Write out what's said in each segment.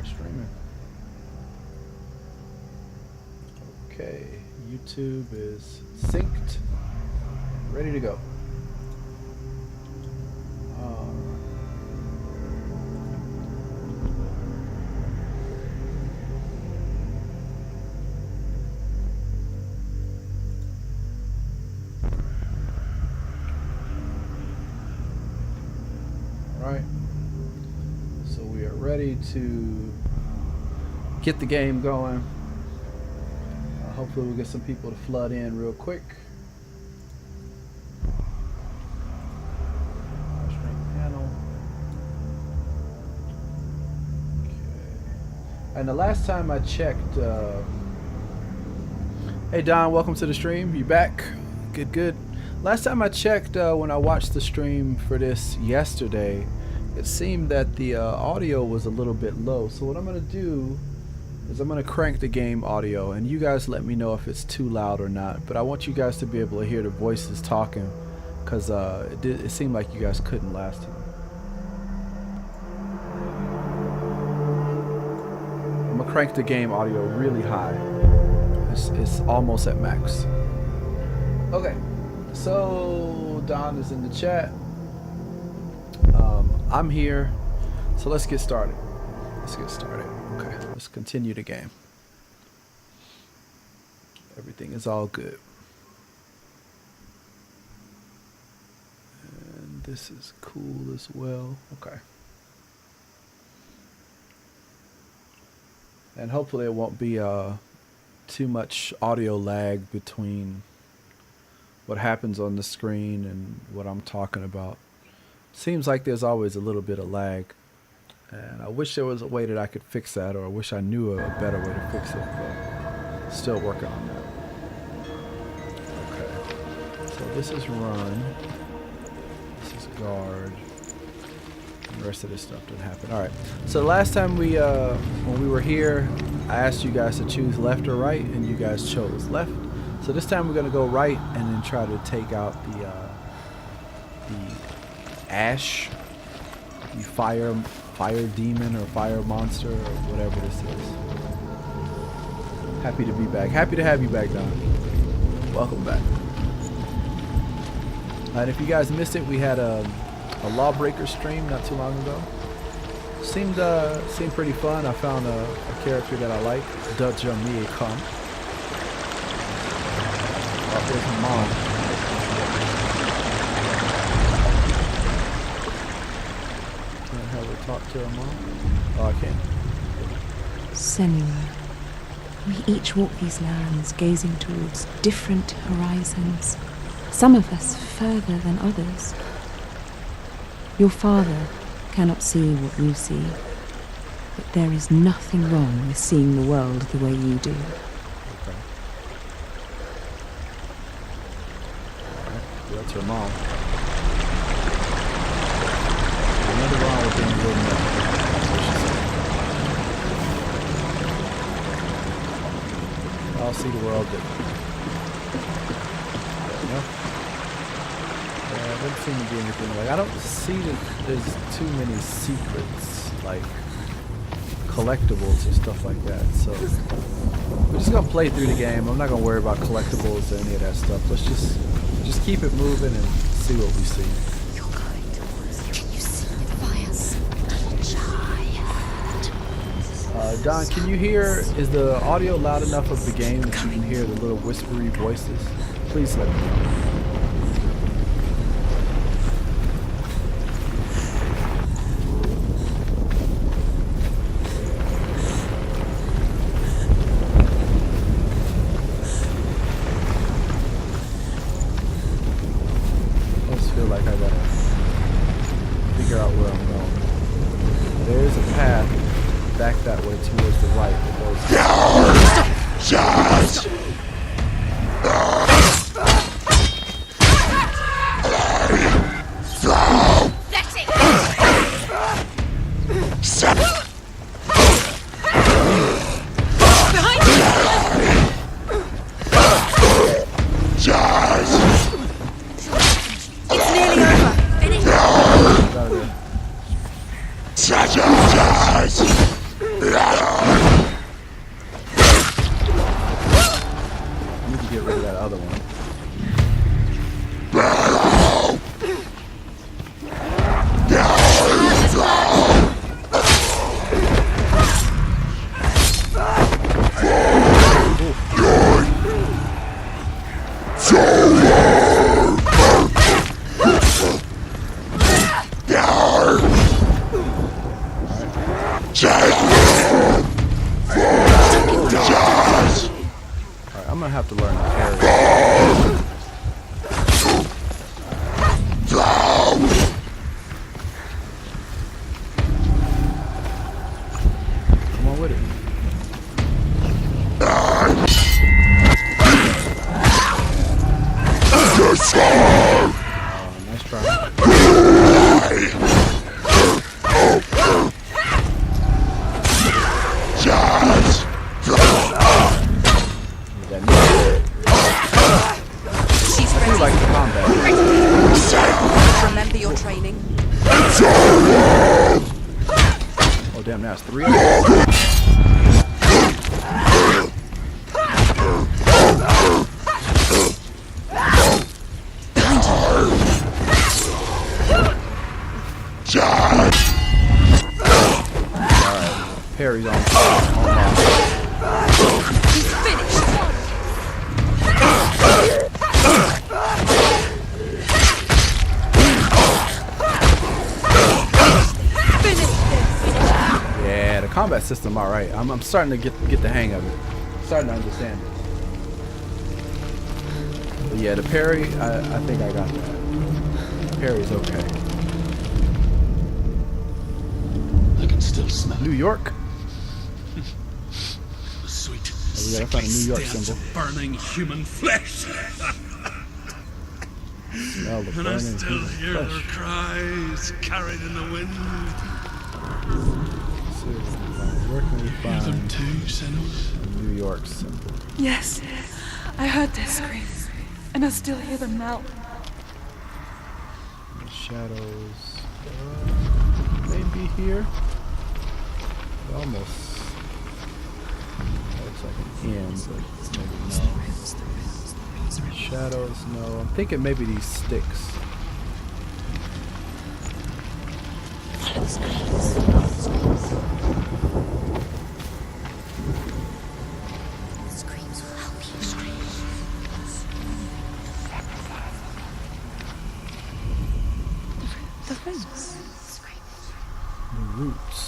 start streaming. Okay, YouTube is synced, ready to go. Alright, so we are ready to get the game going. Hopefully we'll get some people to flood in real quick. Panel. Okay. And the last time I checked, hey Don, welcome to the stream. You back? Good, good. Last time I checked, when I watched the stream for this yesterday, it seemed that the audio was a little bit low. So what I'm gonna do is I'm gonna crank the game audio, and you guys let me know if it's too loud or not. But I want you guys to be able to hear the voices talking, because it seemed like you guys couldn't last time. I'm gonna crank the game audio really high. It's almost at max. Okay, so Don is in the chat. I'm here, so let's get started. Let's get started. Okay, let's continue the game. Everything is all good. And this is cool as well. Okay. And hopefully it won't be too much audio lag between what happens on the screen and what I'm talking about. Seems like there's always a little bit of lag. And I wish there was a way that I could fix that, or I wish I knew a better way to fix it, but still working on that. Okay, so this is run, this is guard, and the rest of this stuff didn't happen. Alright, so last time when we were here, I asked you guys to choose left or right, and you guys chose left. So this time we're going to go right, and then try to take out the ash, the fire demon or fire monster or whatever this is. Happy to be back. Happy to have you back, Don. Welcome back. And if you guys missed it, we had a Lawbreaker stream not too long ago. Seemed pretty fun. I found a character that I like, Dutch Jamie Come. Oh, there's my mom. Talk to her mom. Oh, I can't. Senua, we each walk these lands gazing towards different horizons, some of us further than others. Your father cannot see what you see, but there is nothing wrong with seeing the world the way you do. Okay. Alright, that's her mom. Nothing wrong with being good enough. That's what she said. I'll see the world different. No? There doesn't seem to be anything. Like, I don't see that there's too many secrets, like collectibles or stuff like that. So we're just gonna play through the game. I'm not gonna worry about collectibles or any of that stuff. Let's just keep it moving and see what we see. Don, can you hear, is the audio loud enough of the game that you can hear the little whispery voices? Please let me know. I just feel like I gotta figure out where I'm going. There's a path back that way towards the right. It's nearly over. Finish. other one. I'm gonna have to learn to parry. Come on with it. Nice try. Like the combat. Remember your training. Oh damn, now it's 3 of them. Alright, parry's on. He's finished. Yeah, the combat system, all right. I'm starting to get the hang of it. Starting to understand it. But yeah, the parry, I think I got that. Parry's okay. I can still smell New York. the sweet, We gotta find a New York stench symbol. of burning human flesh. Smell the And I burning still human hear their flesh. cries carried in the wind. Where can we Hear them find too, Senua. a New York symbol? Yes, I heard their screams, and I still hear them now. Shadows. Maybe here. It almost looks like an inn, but maybe no. Shadows, no. I'm thinking maybe these sticks. Screams will help you. The roots. The roots.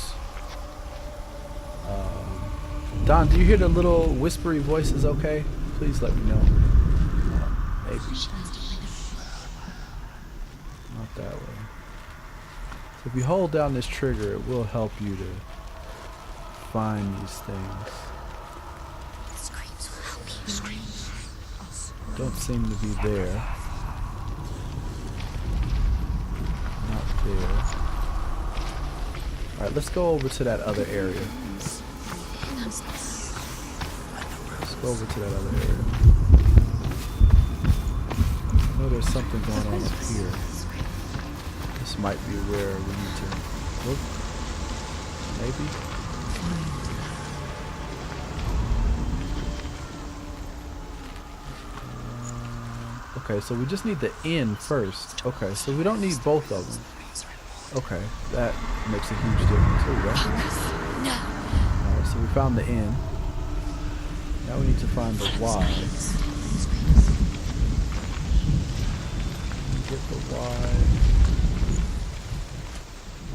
Don, do you hear the little whispery voices okay? Please let me know. Maybe. Not that way. So if you hold down this trigger, it will help you to find these things. Screams will help you. Screams. Don't seem to be there. Not there. Alright, let's go over to that other area. Let's go over to that other area. I know there's something going on up here. This might be where we need to look. Maybe. Okay, so we just need the inn first. Okay, so we don't need both of them. Okay, that makes a huge difference. There we go. Alright, so we found the inn. Now we need to find the Y. Get the Y.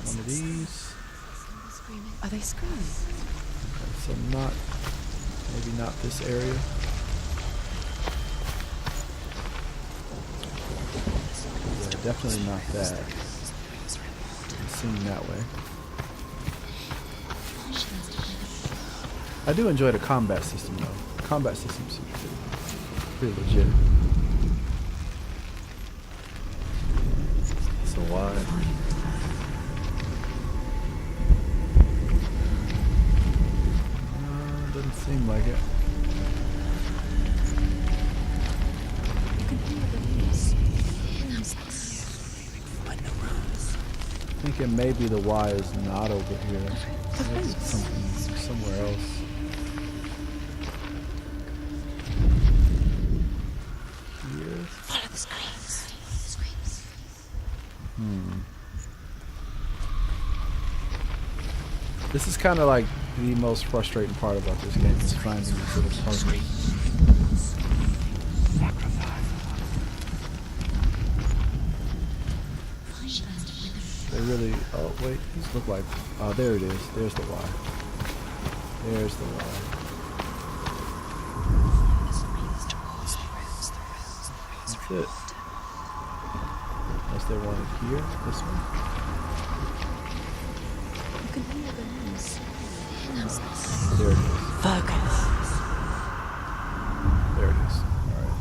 One of these. Are they screaming? Okay, so not, maybe not this area. Yeah, definitely not that. Doesn't seem that way. I do enjoy the combat system though. The combat system seems pretty legit. So why? Doesn't seem like it. Thinking maybe the Y is not over here. Maybe it's something somewhere else. This is kind of like the most frustrating part about this game is finding these little puzzles. They really. Oh wait, these look like. Oh, there it is. There's the Y. There's the Y. That's it. Unless they want it here. This one. You can hear the noise. There it is. Focus. There it is. Alright.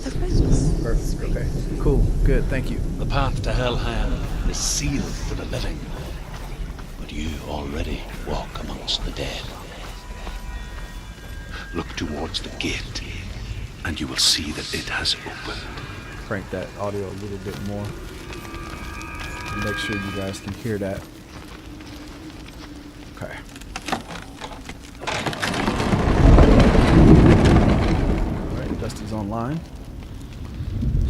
The roots. Perfect. Okay. Cool. Good. Thank you. The path to Hellhand is sealed for the living, but you already walk amongst the dead. Look towards the gate, and you will see that it has opened. Crank that audio a little bit more. And make sure you guys can hear that. Okay. Alright, Dusty's online.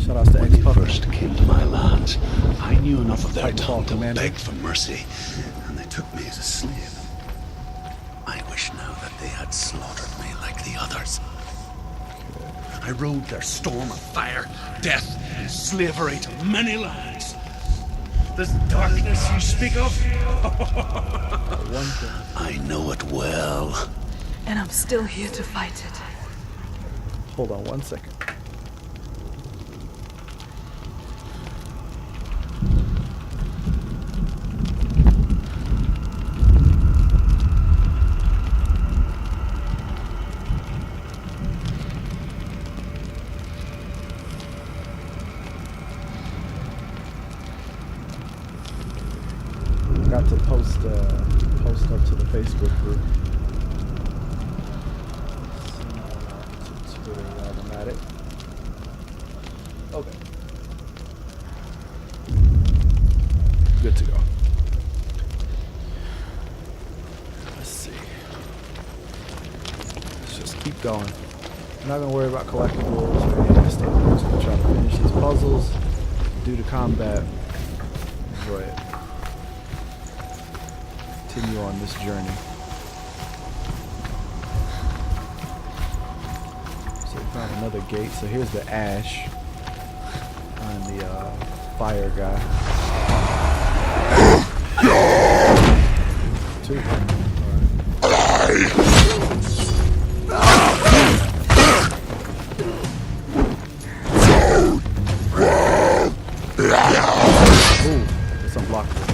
Shout out to When they X-Puff. first came to my lands, I knew enough of their Titanfall tongue to Commander. beg for mercy, and they took me as a slave. I wish now that they had slaughtered me like the others. I rode their storm of fire, death, and slavery to many lands. This darkness you speak of, One thing. I know it well. And I'm still here to fight it. Hold on 1 second. Got to post up to the Facebook group. To Twitter while I'm at it. Okay. Good to go. Let's see. Let's just keep going. I'm not gonna worry about collectibles or any of that stuff. I'm just gonna try to finish these puzzles, do the combat, enjoy it. Continue on this journey. So we found another gate. So here's the ash. And the fire guy. Two. Ooh, it's unblockable.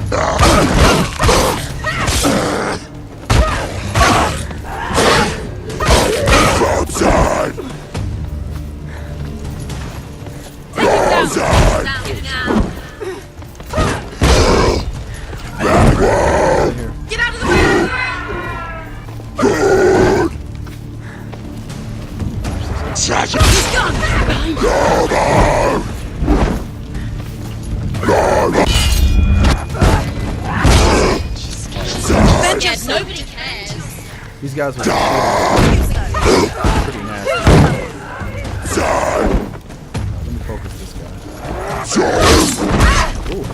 Get out of the way! Yeah, nobody cares. These guys were pretty nasty. Let me focus this guy. Ooh.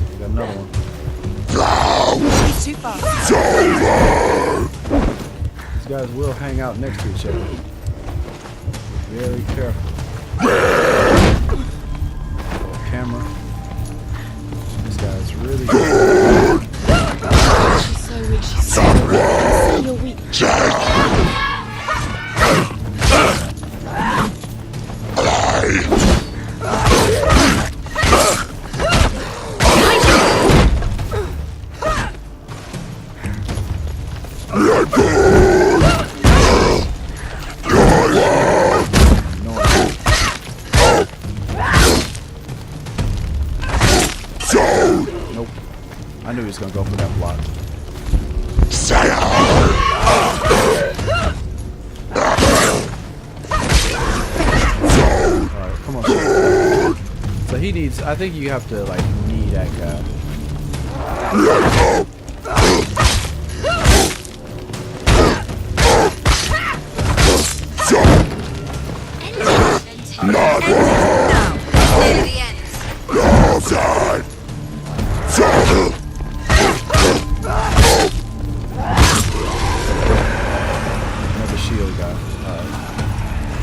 We got another one. He's too far. These guys will hang out next to each other. Be very careful. Camera. This guy's really good. She's so weak. She's so weak. I see you're weak. Nope. I knew he was gonna go for that block. So he needs. I think you have to like knee that guy. Another shield guy.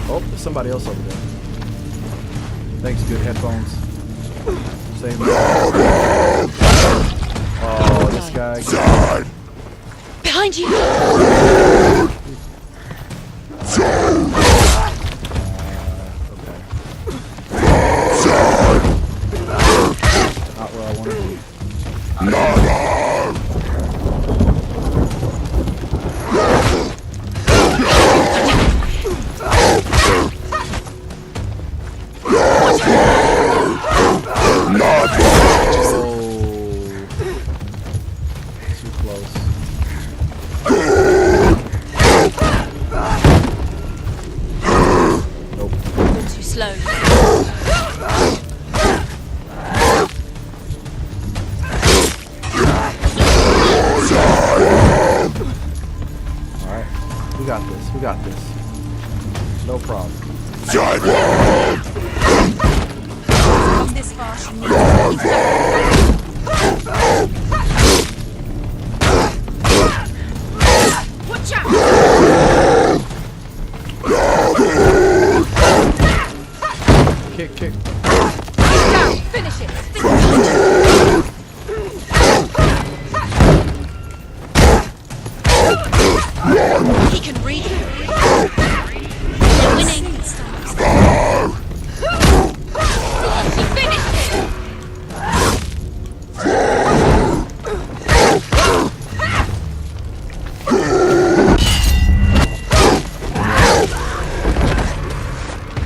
Oh, there's somebody else over there. Thanks, good headphones. Same. Oh, this guy. Behind you! Okay. Not where I want to be. Slow. Alright. We got this. We got this. No problem. This far, she watch out! Kick, kick. Down, finish it! He can read you. You're winning. Finish it!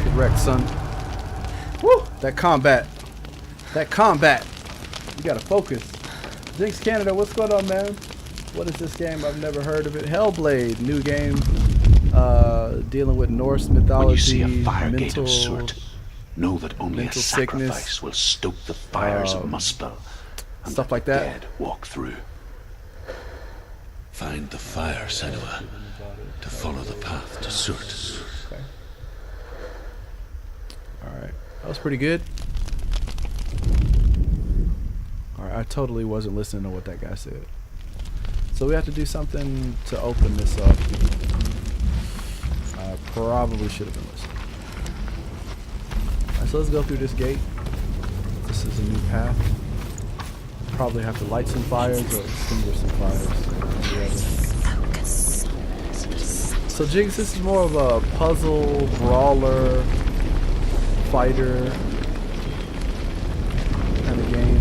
Good wreck, son. Woo! That combat. That combat. You gotta focus. Jinx Canada, what's going on, man? What is this game? I've never heard of it. Hellblade, new game. Dealing with Norse mythology. When you see a fire gate mental, of Surt, know that only a mental sacrifice sickness, will stoke the fires of Muspel, and stuff let like the that. dead walk through. Find the fire, Senua, to follow the path to Surt. Okay. Alright. That was pretty good. Alright, I totally wasn't listening to what that guy said. So we have to do something to open this up. I probably should have been listening. Alright, so let's go through this gate. This is a new path. Probably have to light some fires or extinguish some fires. So Jinx, this is more of a puzzle, brawler, fighter kind of game.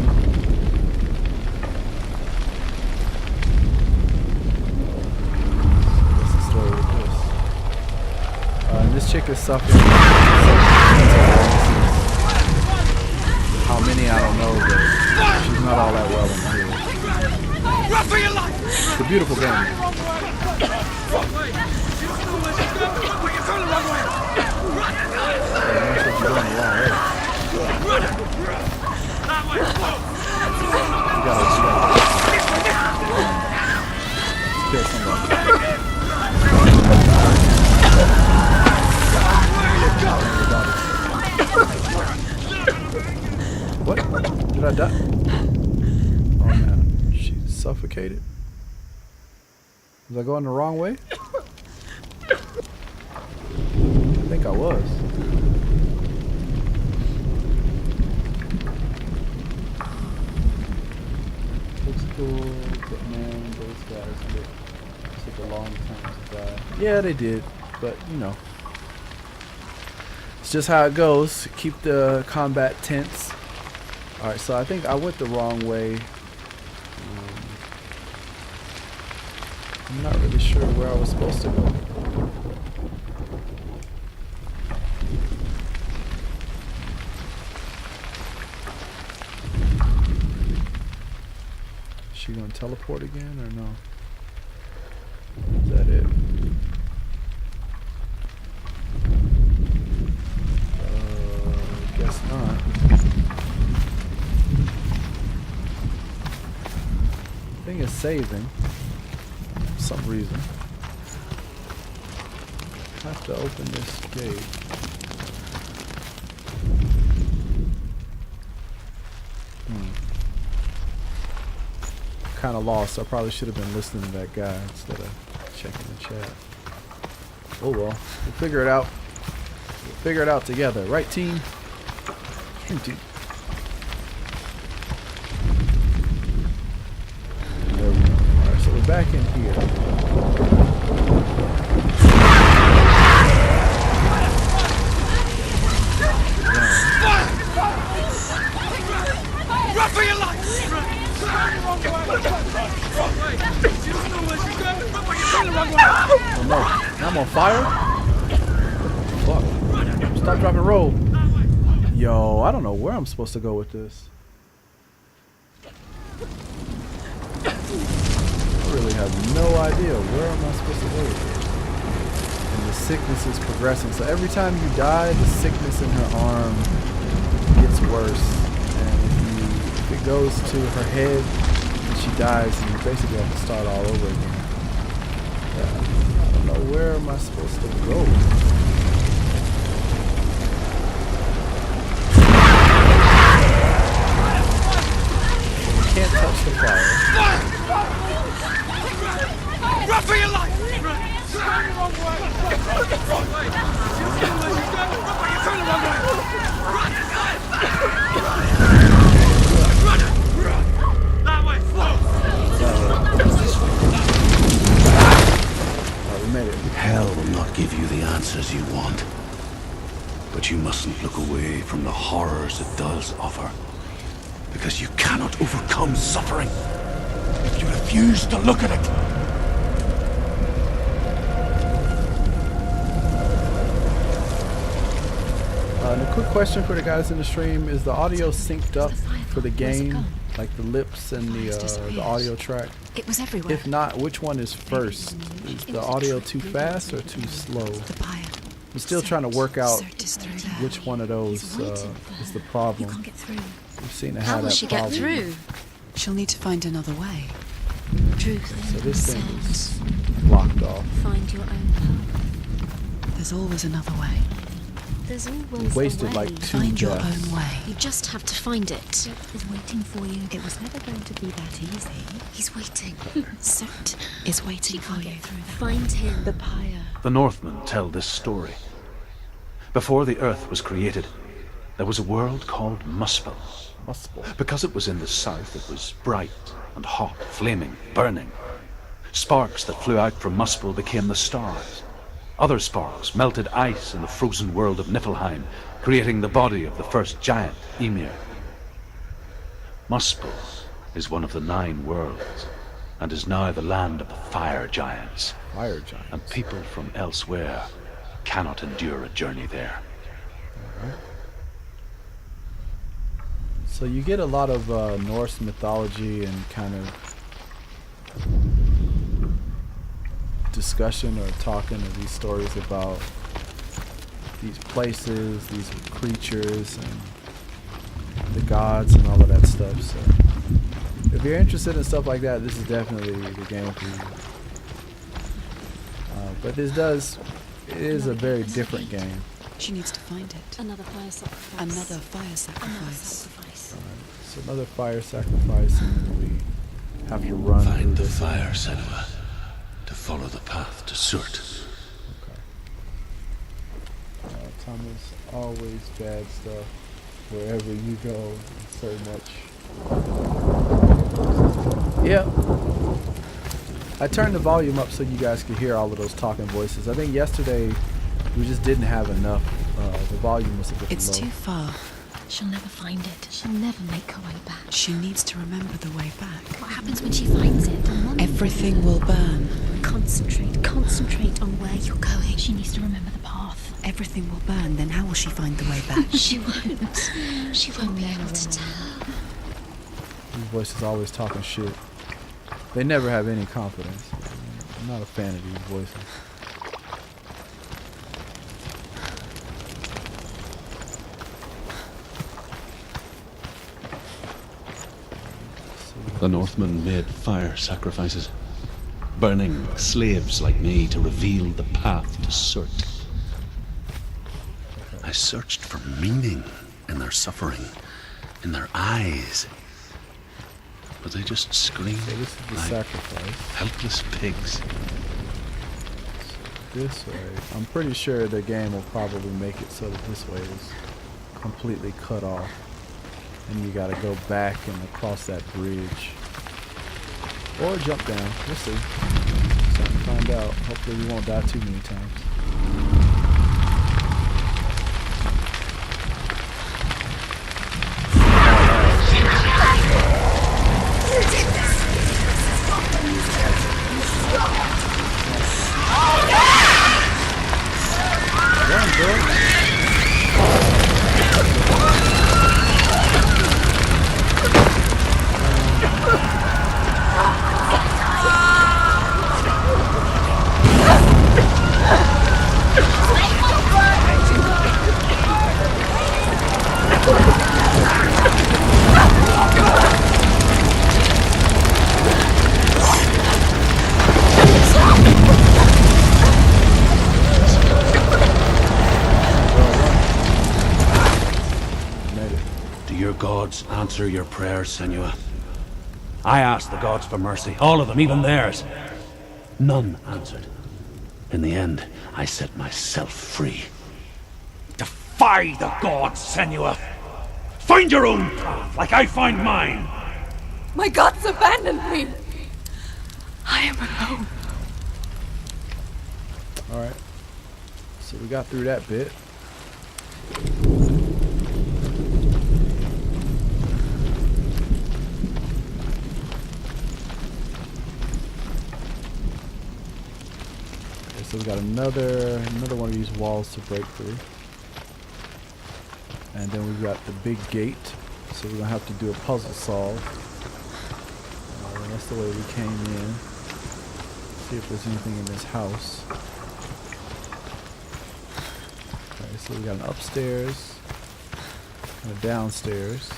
What's the story with this? And this chick is suffering. How many I don't know, but she's not all that well in here. It's a beautiful game. Kill somebody. What? Did I die? Oh man, she's suffocated. Was I going the wrong way? I think I was. Looks cool, but man, those guys took a long time to die. Yeah, they did, but you know. It's just how it goes. Keep the combat tense. Alright, so I think I went the wrong way. I'm not really sure where I was supposed to go. Is she gonna teleport again or no? Is that it? Guess not. saving for some reason. I have to open this gate. Kind of lost. I probably should have been listening to that guy instead of checking the chat. Oh well, we'll figure it out. We'll figure it out together, right, team? Team. There we go. All right, so we're back in here. Run for your life! Oh no, I'm on fire? Fuck. Stop, drop, and roll. Yo, I don't know where I'm supposed to go with this. I really have no idea where am I supposed to go with this. And the sickness is progressing. So every time you die, the sickness in her arm gets worse. And if it goes to her head and she dies, then you basically have to start all over again. I don't know, where am I supposed to go? We can't touch the fire. Run for your life! That way! We made it. Hell will not give you the answers you want. But you mustn't look away from the horrors it does offer. Because you cannot overcome suffering if you refuse to look at it. And a quick question for the guys in the stream: is the audio synced up for the game, like the lips and the audio track? It was everywhere. If not, which one is first? Is the audio too fast or too slow? I'm still trying to work out which one of those is the problem. Can't get through. We've seen it How have will that she get problem. through? She'll need to find another way. Truth. So this thing sound. is blocked off. Find your own path. There's always another way. There's always We wasted a way. like 2 Find your deaths. own way. You just have to find it. Death is waiting for you. It was never going to be that easy. He's waiting. Cert Is waiting for can't you. get through that. Find him. The pyre. The Northmen tell this story. Before the earth was created, there was a world called Muspel. Muspel. Because it was in the south, it was bright and hot, flaming, burning. Sparks that flew out from Muspel became the stars. Other sparks melted ice in the frozen world of Niflheim, creating the body of the first giant, Ymir. Muspel is one of the 9 worlds, and is now the land of the fire giants. Fire giant. And people from elsewhere cannot endure a journey there. So you get a lot of Norse mythology and kind of discussion or talking of these stories about these places, these creatures, and the gods and all of that stuff. So if you're interested in stuff like that, this is definitely the game for you. But it is a very different game. She needs to find it. Another fire sacrifice. Another fire sacrifice. So another fire sacrifice, and then we have to run through Find the this. fire, Senua, to follow the path to Surt. Okay. Thomas, always bad stuff. Wherever you go, so much. Yeah. I turned the volume up so you guys could hear all of those talking voices. I think yesterday we just didn't have enough. The volume was a bit It's low. too far. She'll never find it. She'll never make her way back. She needs to remember the way back. What happens when she finds it? Everything will burn. Concentrate on where you're going. She needs to remember the path. Everything will burn, then how will she find the way back? She won't. She won't be able to tell. These voices always talking shit. They never have any confidence. I'm not a fan of these voices. The Northmen made fire sacrifices, burning slaves like me to reveal the path to Surt. I searched for meaning in their suffering, in their eyes. But they just screamed So this is the like sacrifice. helpless pigs. This way. I'm pretty sure the game will probably make it so that this way is completely cut off. And you gotta go back and across that bridge. Or jump down. We'll see. So I can find out. Hopefully we won't die too many times. Run, girl. Gods answer your prayers, Senua. I asked the gods for mercy, all of them, even theirs. None answered. In the end, I set myself free. Defy the gods, Senua! Find your own path, like I find mine! My gods abandoned me! I am alone. Alright. So we got through that bit. So we got another one of these walls to break through. And then we've got the big gate. So we're gonna have to do a puzzle solve. And that's the way we came in. See if there's anything in this house. Okay, so we got an upstairs and a downstairs.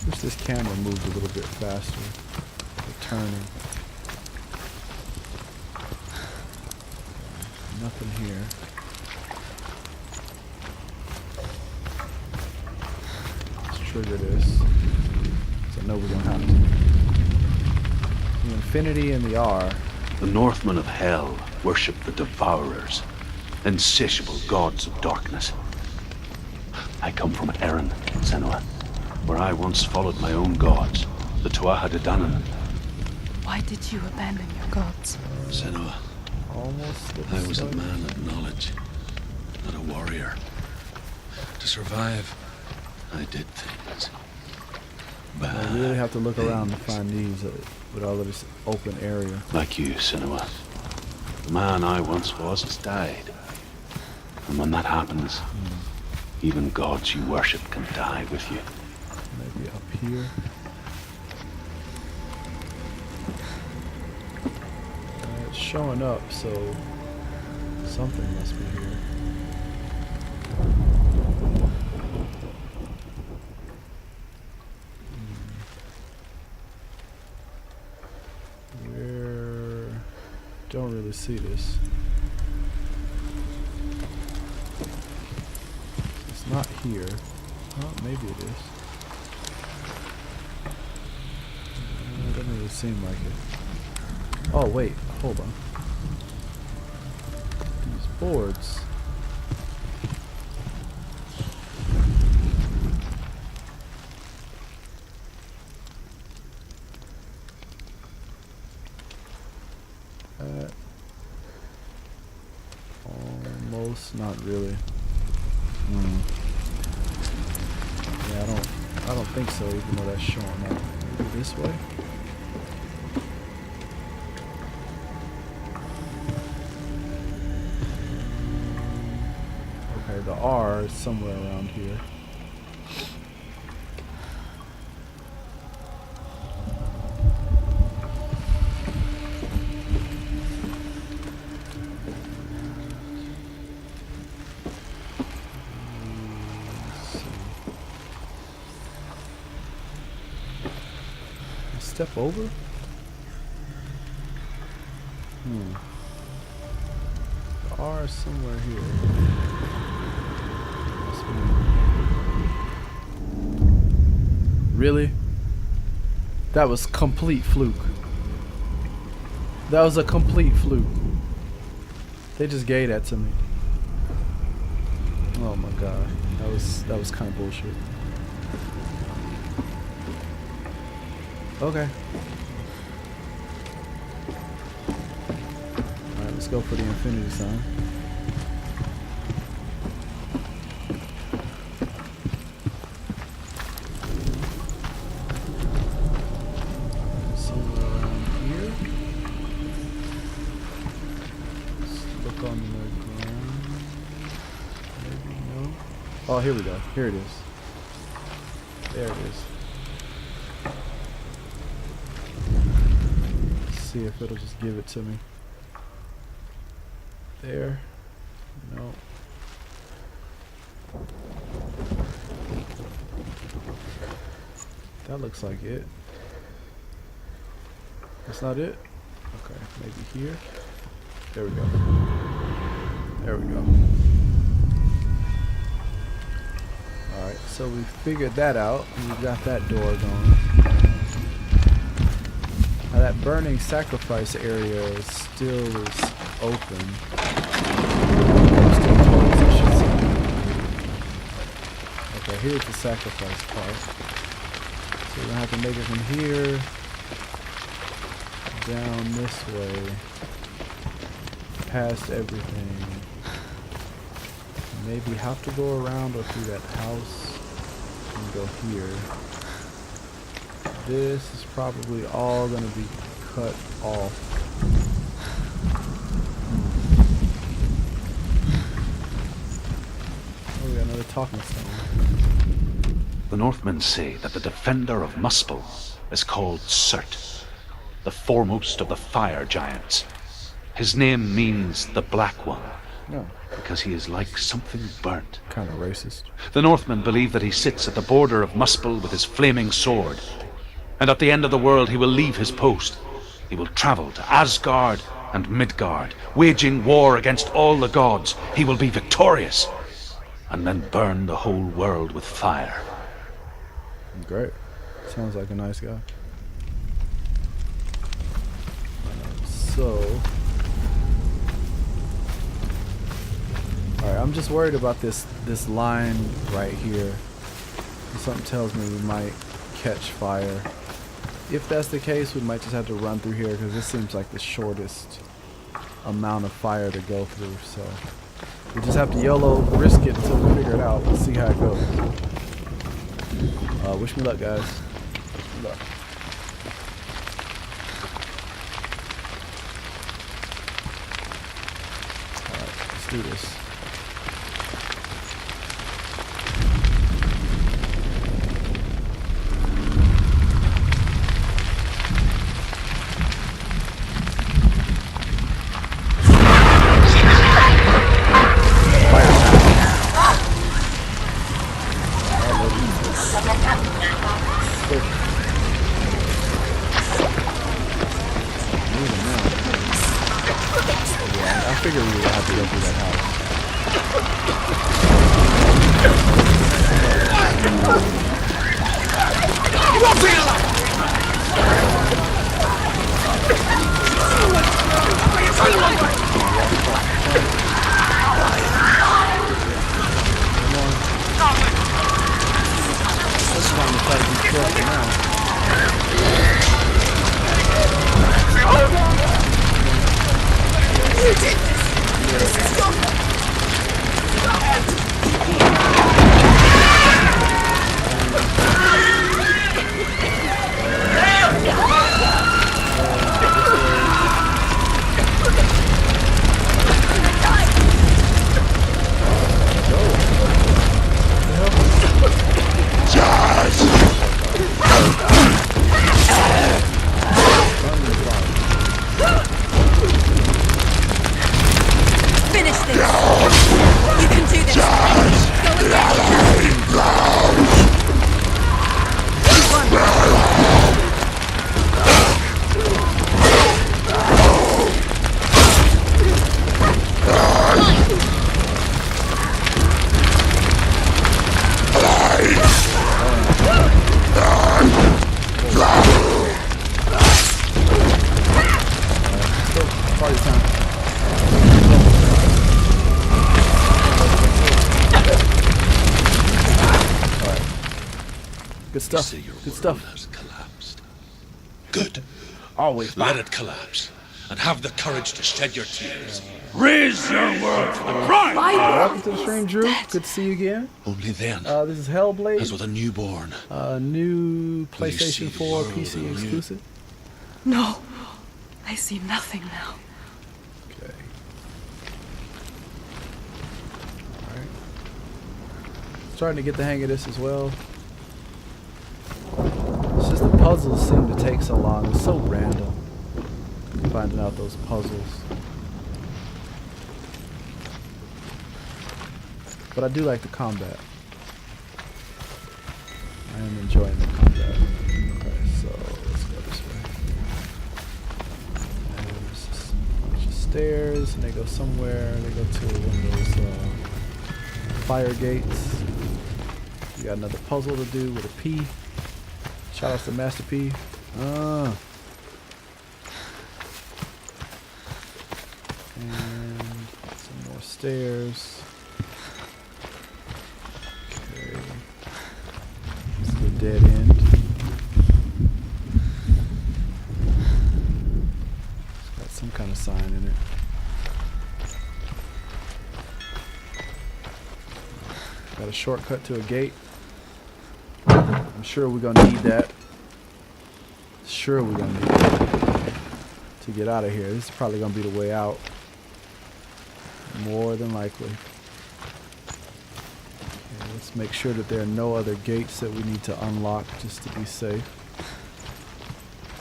Wish this camera moved a little bit faster. Turning. Nothing here. Let's trigger this. So I know we're gonna have to. The infinity and the R. The Northmen of Hell worship the Devourers, insatiable gods of darkness. I come from Erin, Senua, where I once followed my own gods, the Tuatha De Danann. Why did you abandon your gods? Senua, Almost. I was a man of knowledge, not a warrior. To survive, I did things. I really have to look around to find these with all of this open area. Like you, Senua. The man I once was has died. And when that happens, even gods you worship can die with you. Maybe up here. It's showing up, so something must be here. Where? Don't really see this. It's not here. Oh, maybe it is. It doesn't really seem like it. Oh wait, hold on. These boards. Almost, not really. Yeah, I don't think so, even though that's showing up. Maybe this way? Okay, the R is somewhere around here. Let's see. step over? R somewhere here. Really? That was complete fluke. That was a complete fluke. They just gave that to me. Oh my god. That was kind of bullshit. Okay. Alright, let's go for the infinity sign. Somewhere around here. Let's look on the ground. Maybe no. Oh, here we go. Here it is. There it is. See if it'll just give it to me. There. No. That looks like it. That's not it? Okay, maybe here. There we go. There we go. Alright, so we figured that out. We got that door going. Now that burning sacrifice area still is open. Still closed, I should say. Okay, here's the sacrifice part. So we're gonna have to make it from here down this way, past everything. Maybe have to go around or through that house and go here. This is probably all going to be cut off. Oh, we got another talking stone. The Northmen say that the defender of Muspel is called Surt, the foremost of the fire giants. His name means the Black One, No, because he is like something burnt. kind of racist. The Northmen believe that he sits at the border of Muspel with his flaming sword. And at the end of the world he will leave his post. He will travel to Asgard and Midgard, waging war against all the gods. He will be victorious, and then burn the whole world with fire. Great. Sounds like a nice guy. So... Alright, I'm just worried about this line right here. Something tells me we might catch fire. If that's the case, we might just have to run through here because this seems like the shortest amount of fire to go through. So we just have to YOLO risk it until we figure it out. Let's see how it goes. Wish me luck, guys. Good luck. Alright, let's do this. I figured we would have to go through that house. That's why I'm gonna try to be careful now. Finish this! You can do this! Go again! Good stuff. You say your Good world stuff. has collapsed. Good. Always. Let it collapse, and have the courage to shed your tears. Raise your world to the prime! Welcome to the stream, Drew. Good to see you again. Only then, This is Hellblade. as with a newborn, New Will you see PlayStation the 4 world PC anew? exclusive. No, I see nothing now. Okay. Alright. Starting to get the hang of this as well. It's just the puzzles seem to take so long. It's so random. Finding out those puzzles. But I do like the combat. I am enjoying the combat. Okay, so let's go this way. And there's just a bunch of stairs, and they go somewhere. They go to one of those fire gates. We got another puzzle to do with a P. Shout out to Master P. And some more stairs. Okay. This is a dead end. It's got some kind of sign in it. Got a shortcut to a gate. I'm sure we're gonna need that. Sure we're gonna need that to get out of here. This is probably gonna be the way out. More than likely. Okay, let's make sure that there are no other gates that we need to unlock just to be safe.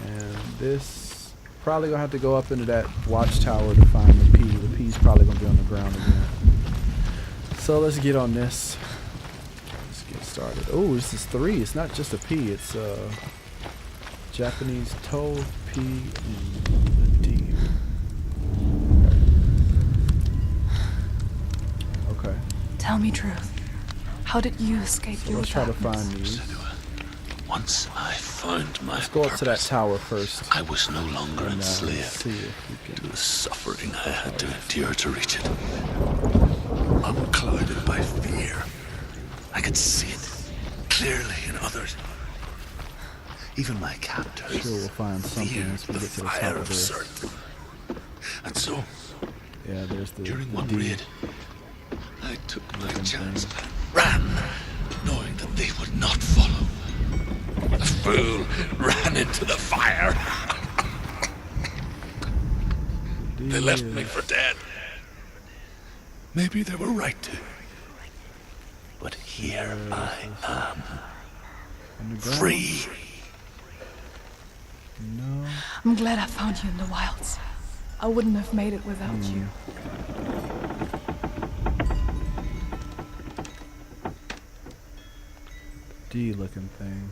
And this, probably gonna have to go up into that watchtower to find the P. The P's probably gonna be on the ground again. So let's get on this. Let's get started. Oh, this is 3. It's not just a P. It's Japanese toe, P, and D. Okay. Tell me truth. How did you escape So your let's try to darkness? find these. Senua, once I found my Let's go up to that purpose, tower first. I was no longer And enslaved see if we to can. the suffering I had to endure to reach it. Unclouded by fear, I could see it clearly in others. Even my captors Sure, we'll find something feared once we the get to the fire top of of this. Surt. And so, Yeah, there's the during one D. raid, I took my chance and ran, knowing that they would not follow. The fool ran into the fire. They left me for dead. Maybe they were right to. But here I am, Underground? free. No. I'm glad I found you in the wilds. I wouldn't have made it without you. D looking thing.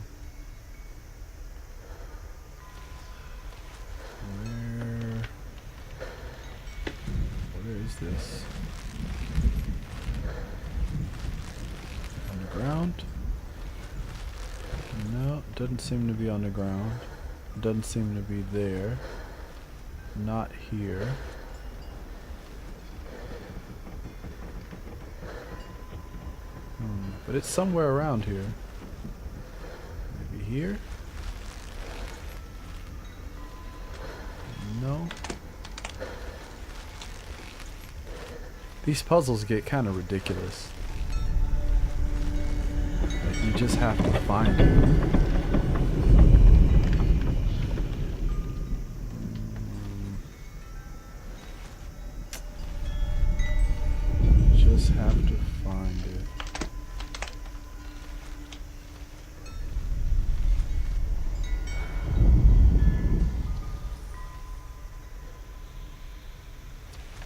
Where is this? On the ground? No, doesn't seem to be on the ground. Doesn't seem to be there. Not here. But it's somewhere around here. Maybe here? No. These puzzles get kind of ridiculous. Like you just have to find it. Just have to find it.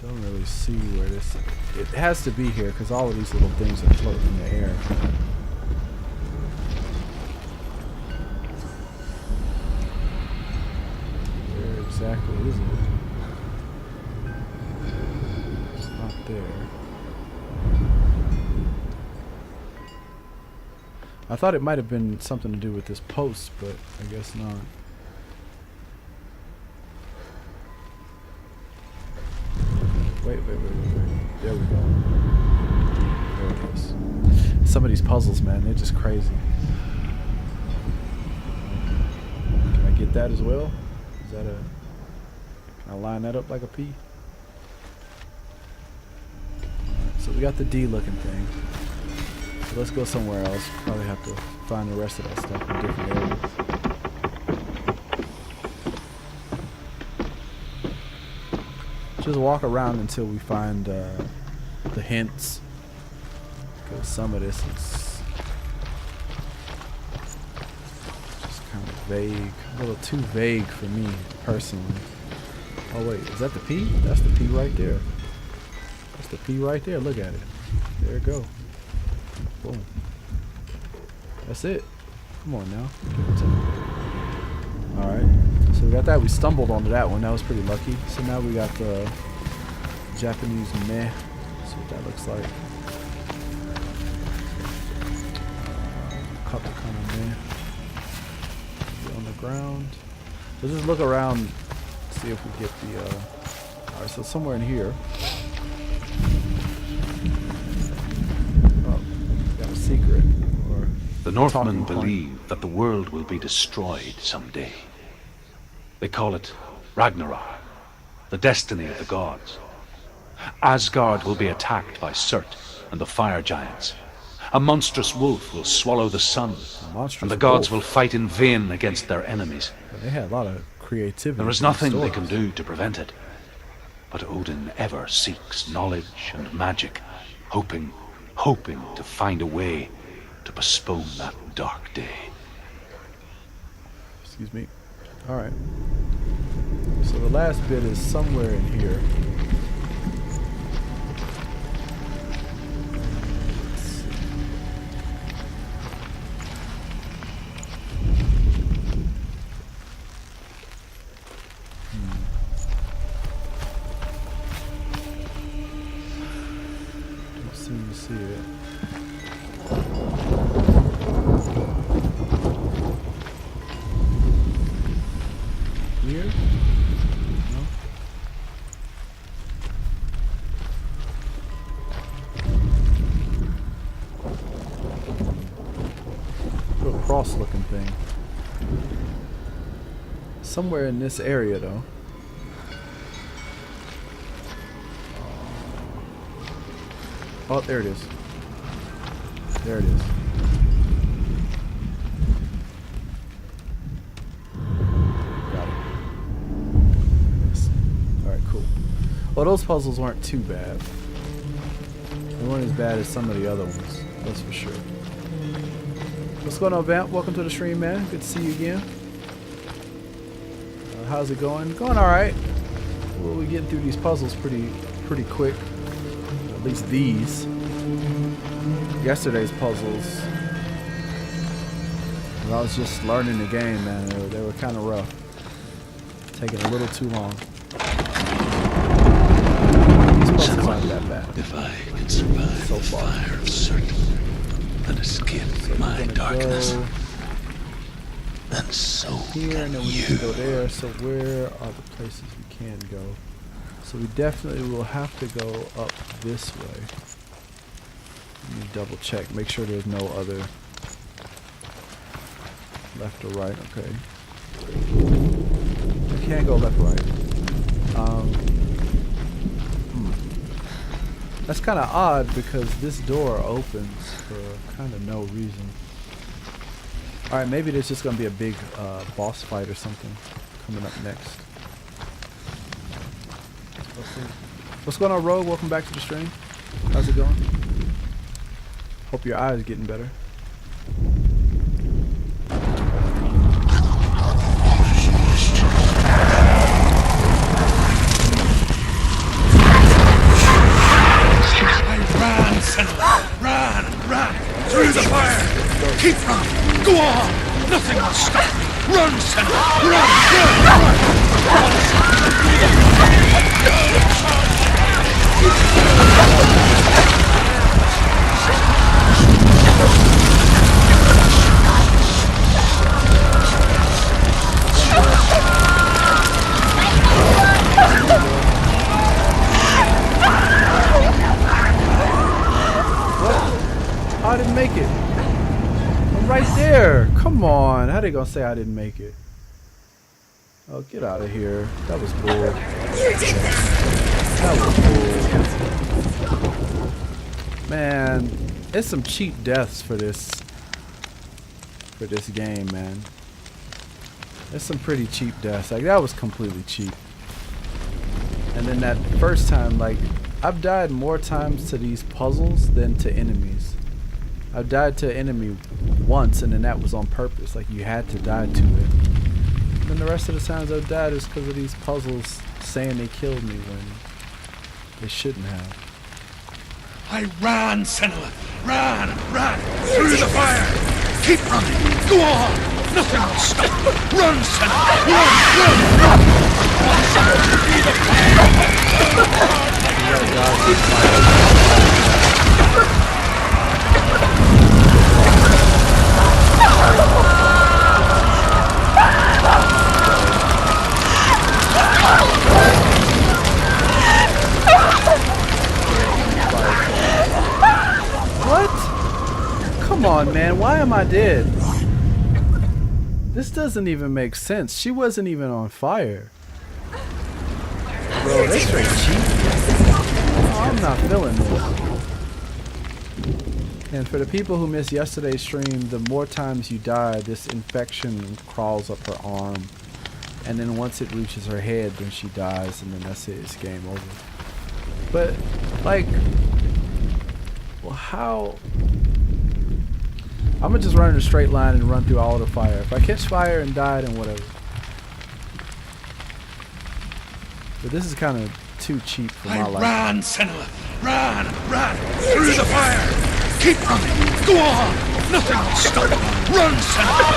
Don't really see where this. It has to be here because all of these little things are floating in the air. Where exactly is it? It's not there. I thought it might have been something to do with this post, but I guess not. Wait. There we go. There it is. Some of these puzzles, man, they're just crazy. get that as well? Is that a... Can I line that up like a P? So we got the D looking thing. So let's go somewhere else. Probably have to find the rest of that stuff in different areas. Just walk around until we find the hints. Because some of this is just kind of vague. A little too vague for me, personally. Oh wait, is that the P? That's the P right there. That's the P right there. Look at it. There it go. Boom. That's it. Come on now. Give it to me. Alright. So we got that. We stumbled onto that one. That was pretty lucky. So now we got the Japanese meh. See what that looks like. Couple kind of meh. On the ground. Let's just look around. See if we get the alright, so somewhere in here. Oh, got a secret. Or The Northmen talking point. believe that the world will be destroyed someday. They call it Ragnarok, the destiny of the gods. Asgard will be attacked by Surt and the fire giants. A monstrous wolf will swallow the sun, and the gods will fight in vain against their enemies. But they had a lot of creativity. There is in the nothing they stories. can do to prevent it. But Odin ever seeks knowledge and magic, hoping to find a way to postpone that dark day. Excuse me. Alright. So the last bit is somewhere in here. Let's see. Don't seem to see it. Here? No? Little cross looking thing. Somewhere in this area though. Oh, there it is. There it is. Got it. Alright, cool. Well, those puzzles weren't too bad. They weren't as bad as some of the other ones, that's for sure. What's going on, Vamp? Welcome to the stream, man. Good to see you again. How's it going? Going alright. Well, we're getting through these puzzles pretty quick. At least these. Yesterday's puzzles, when I was just learning the game, man, they were kind of rough. Taking a little too long. These puzzles aren't that bad. If I can survive So the far. fire of Surt and escape So my we're gonna darkness, go and so here, and then we you. can go there. So where are the places we can go? So we definitely will have to go up this way. Let me double check, make sure there's no other left or right. Okay. We can't go left or right. That's kind of odd because this door opens for kind of no reason. Alright, maybe there's just going to be a big boss fight or something coming up next. Let's see. What's going on, Rogue? Welcome back to the stream. How's it going? Hope your eye is getting better. Run, Senua! Run! Through the fire! Keep running! Go on! Nothing will stop me! Run, Senua! I didn't make it. I'm right there. Come on. How they gonna say I didn't make it? Oh, get out of here. That was bull. You did this! That was bull. Man, it's some cheap deaths for this game, man. It's some pretty cheap deaths. Like, that was completely cheap. And then that first time, like, I've died more times to these puzzles than to enemies. I've died to an enemy once, and then that was on purpose. Like, you had to die to it. Then the rest of the times I've died is because of these puzzles saying they killed me when they shouldn't have. I ran, Senua. Ran through the fire. Keep running. Go on. Nothing will stop. Run, Senua. Run. What? Come on, man. Why am I dead? This doesn't even make sense. She wasn't even on fire. Bro, that's straight cheap. Oh, I'm not feeling this. And for the people who missed yesterday's stream, the more times you die, this infection crawls up her arm. And then once it reaches her head, then she dies, and then that's it. It's game over. But, like, well, how? I'm gonna just run in a straight line and run through all the fire. If I catch fire and die, then whatever. But this is kind of too cheap for my life. I ran, Senua. Ran through the fire. Keep running. Go on. Nothing will stop. Run, Senua.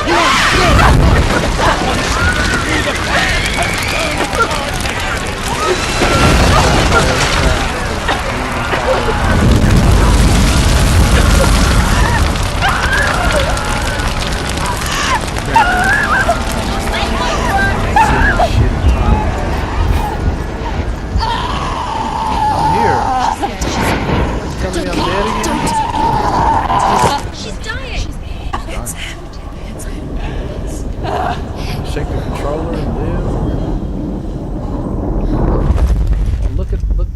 She's dying! Shake the controller and live. Look.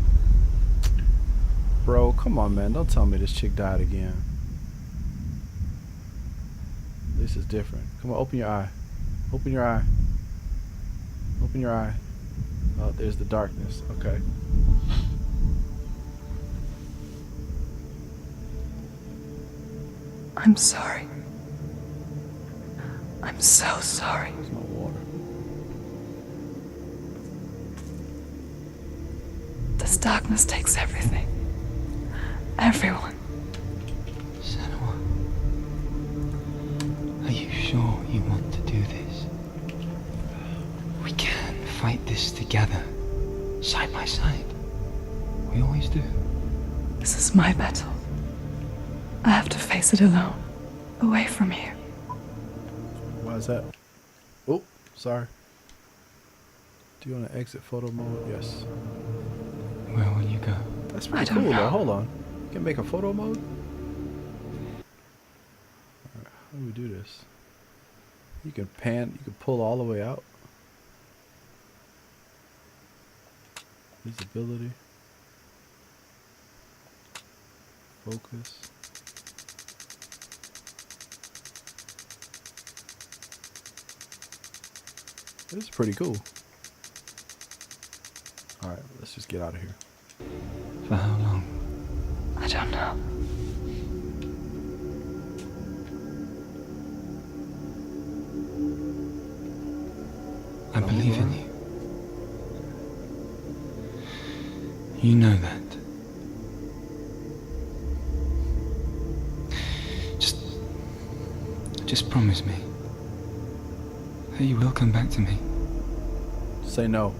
Bro, come on, man. Don't tell me this chick died again. This is different. Come on, open your eye. Open your eye. Open your eye. Oh, there's the darkness. Okay. I'm sorry. I'm so sorry. There's no water. This darkness takes everything. Everyone. Senua, are you sure you want to do this? We can fight this together, side by side. We always do. This is my battle. I have to face it alone, away from here. Why is that? Oh, sorry. Do you want to exit photo mode? Yes. Where will you go? That's I pretty don't cool though. know. Hold on. You can make a photo mode? Alright, how do we do this? You can pan, you can pull all the way out. Visibility. Focus. This is pretty cool. Alright, let's just get out of here. For how long? I don't know. I believe in you. You know that. Just promise me that you will come back to me. Say no.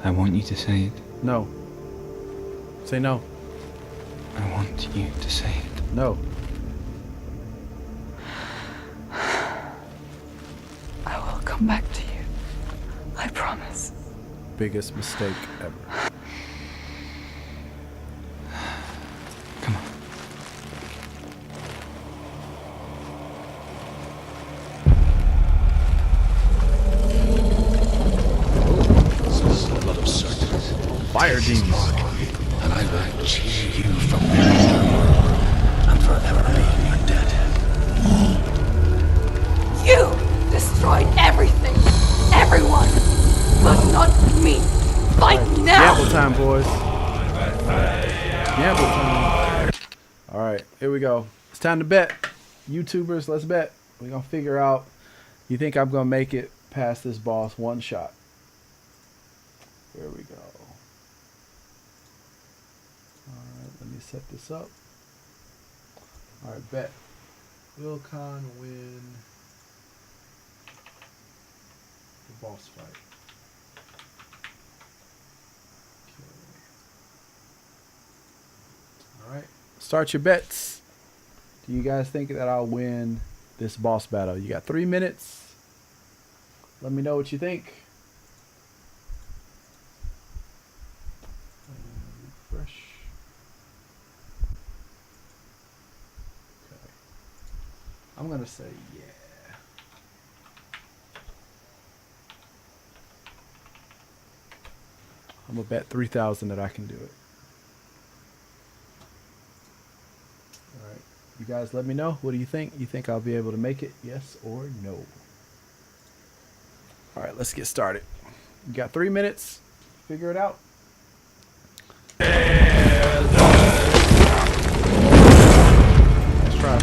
I want you to say it. No. Say no. I want you to say it. No. I will come back to you. I promise. Biggest mistake ever. Come on. fire demons. And I will cheer you from your and forever being your dead. You destroyed everything, everyone, but not me. Fight now! Gamble time, boys. Gamble time. All right, here we go. It's time to bet. YouTubers, let's bet. We're gonna figure out. You think I'm gonna make it past this boss one shot? Here we go. All right, let me set this up. All right, bet. Will Khan win the boss fight? Okay. All right, start your bets. Do you guys think that I'll win this boss battle? You got 3 minutes. Let me know what you think. Refresh. Okay. I'm gonna say yeah. I'm gonna bet 3,000 that I can do it. All right. You guys let me know. What do you think? You think I'll be able to make it? Yes or no? All right, let's get started. You got 3 minutes. Figure it out. Let's try.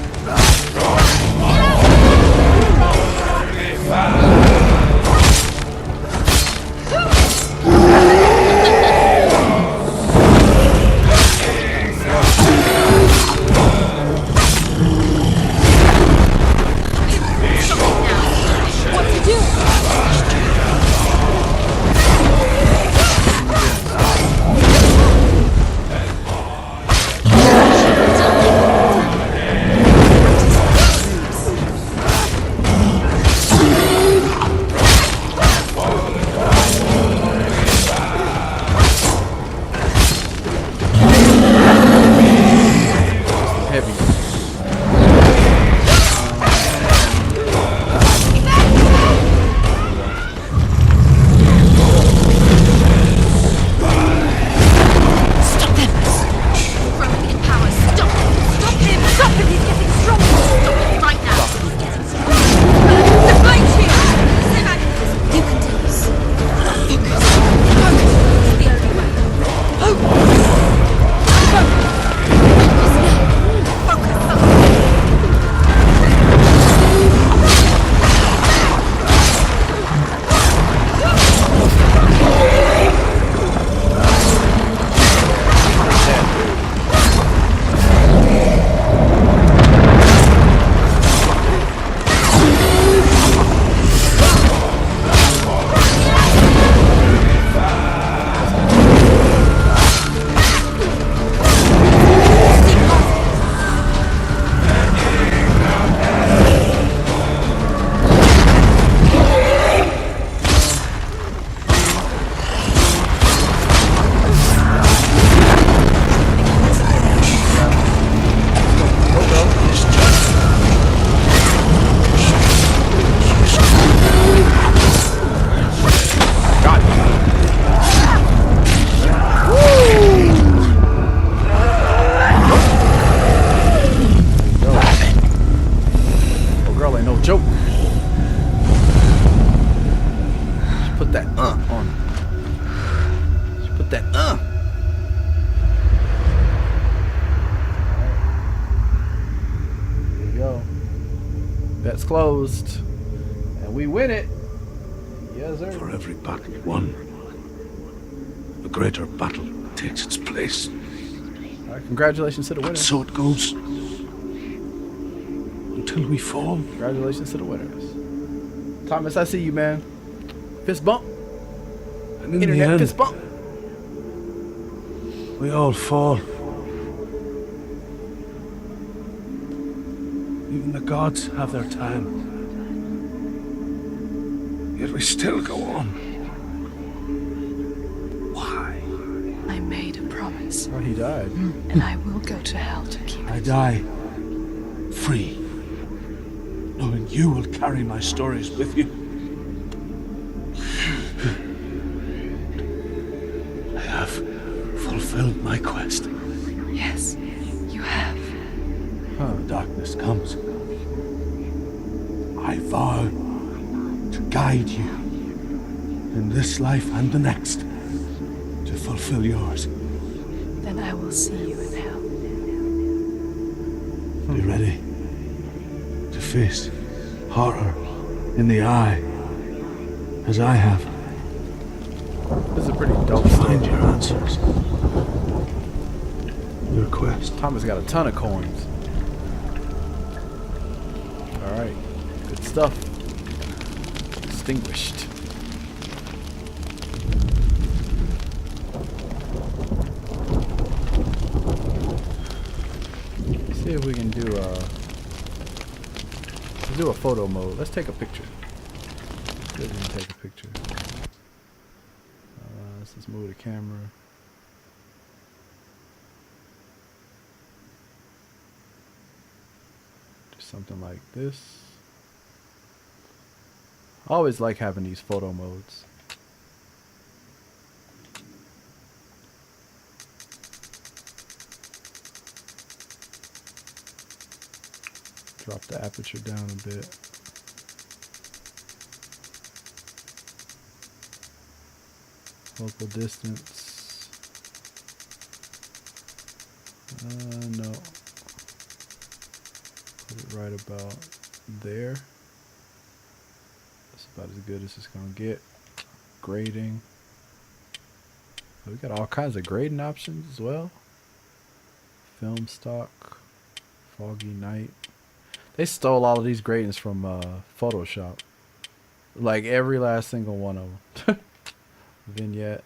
Bet's closed. And we win it. Yes, sir. For every battle won, a greater battle takes its place. All right, congratulations to the winners. So it goes. Until we fall. Congratulations to the winners. Thomas, I see you, man. Fist bump. And in Internet the end, fist bump. we all fall. Even the gods have their time. Yet we still go on. Why? I made a promise, Oh, he died. and I will go to hell to keep I it. die free, knowing you will carry my stories with you. I have fulfilled my quest. Yes, you have. Darkness comes. I vow to guide you in this life and the next to fulfill yours. Then I will see you in hell. Be ready to face horror in the eye, as I have. This is a pretty dope To story. find your answers. Your quest. Thomas got a ton of coins. Alright. Good stuff. Distinguished. Let's see if we can do let's do a photo mode. Let's take a picture. Let's see if we can take a picture. Let's just move the camera. Do something like this. I always like having these photo modes. Drop the aperture down a bit. Focal distance. No. Put it right about there. That's about as good as it's gonna get. Grading. We got all kinds of grading options as well. Film stock. Foggy night. They stole all of these gradings from Photoshop. Like every last single one of them. Vignette.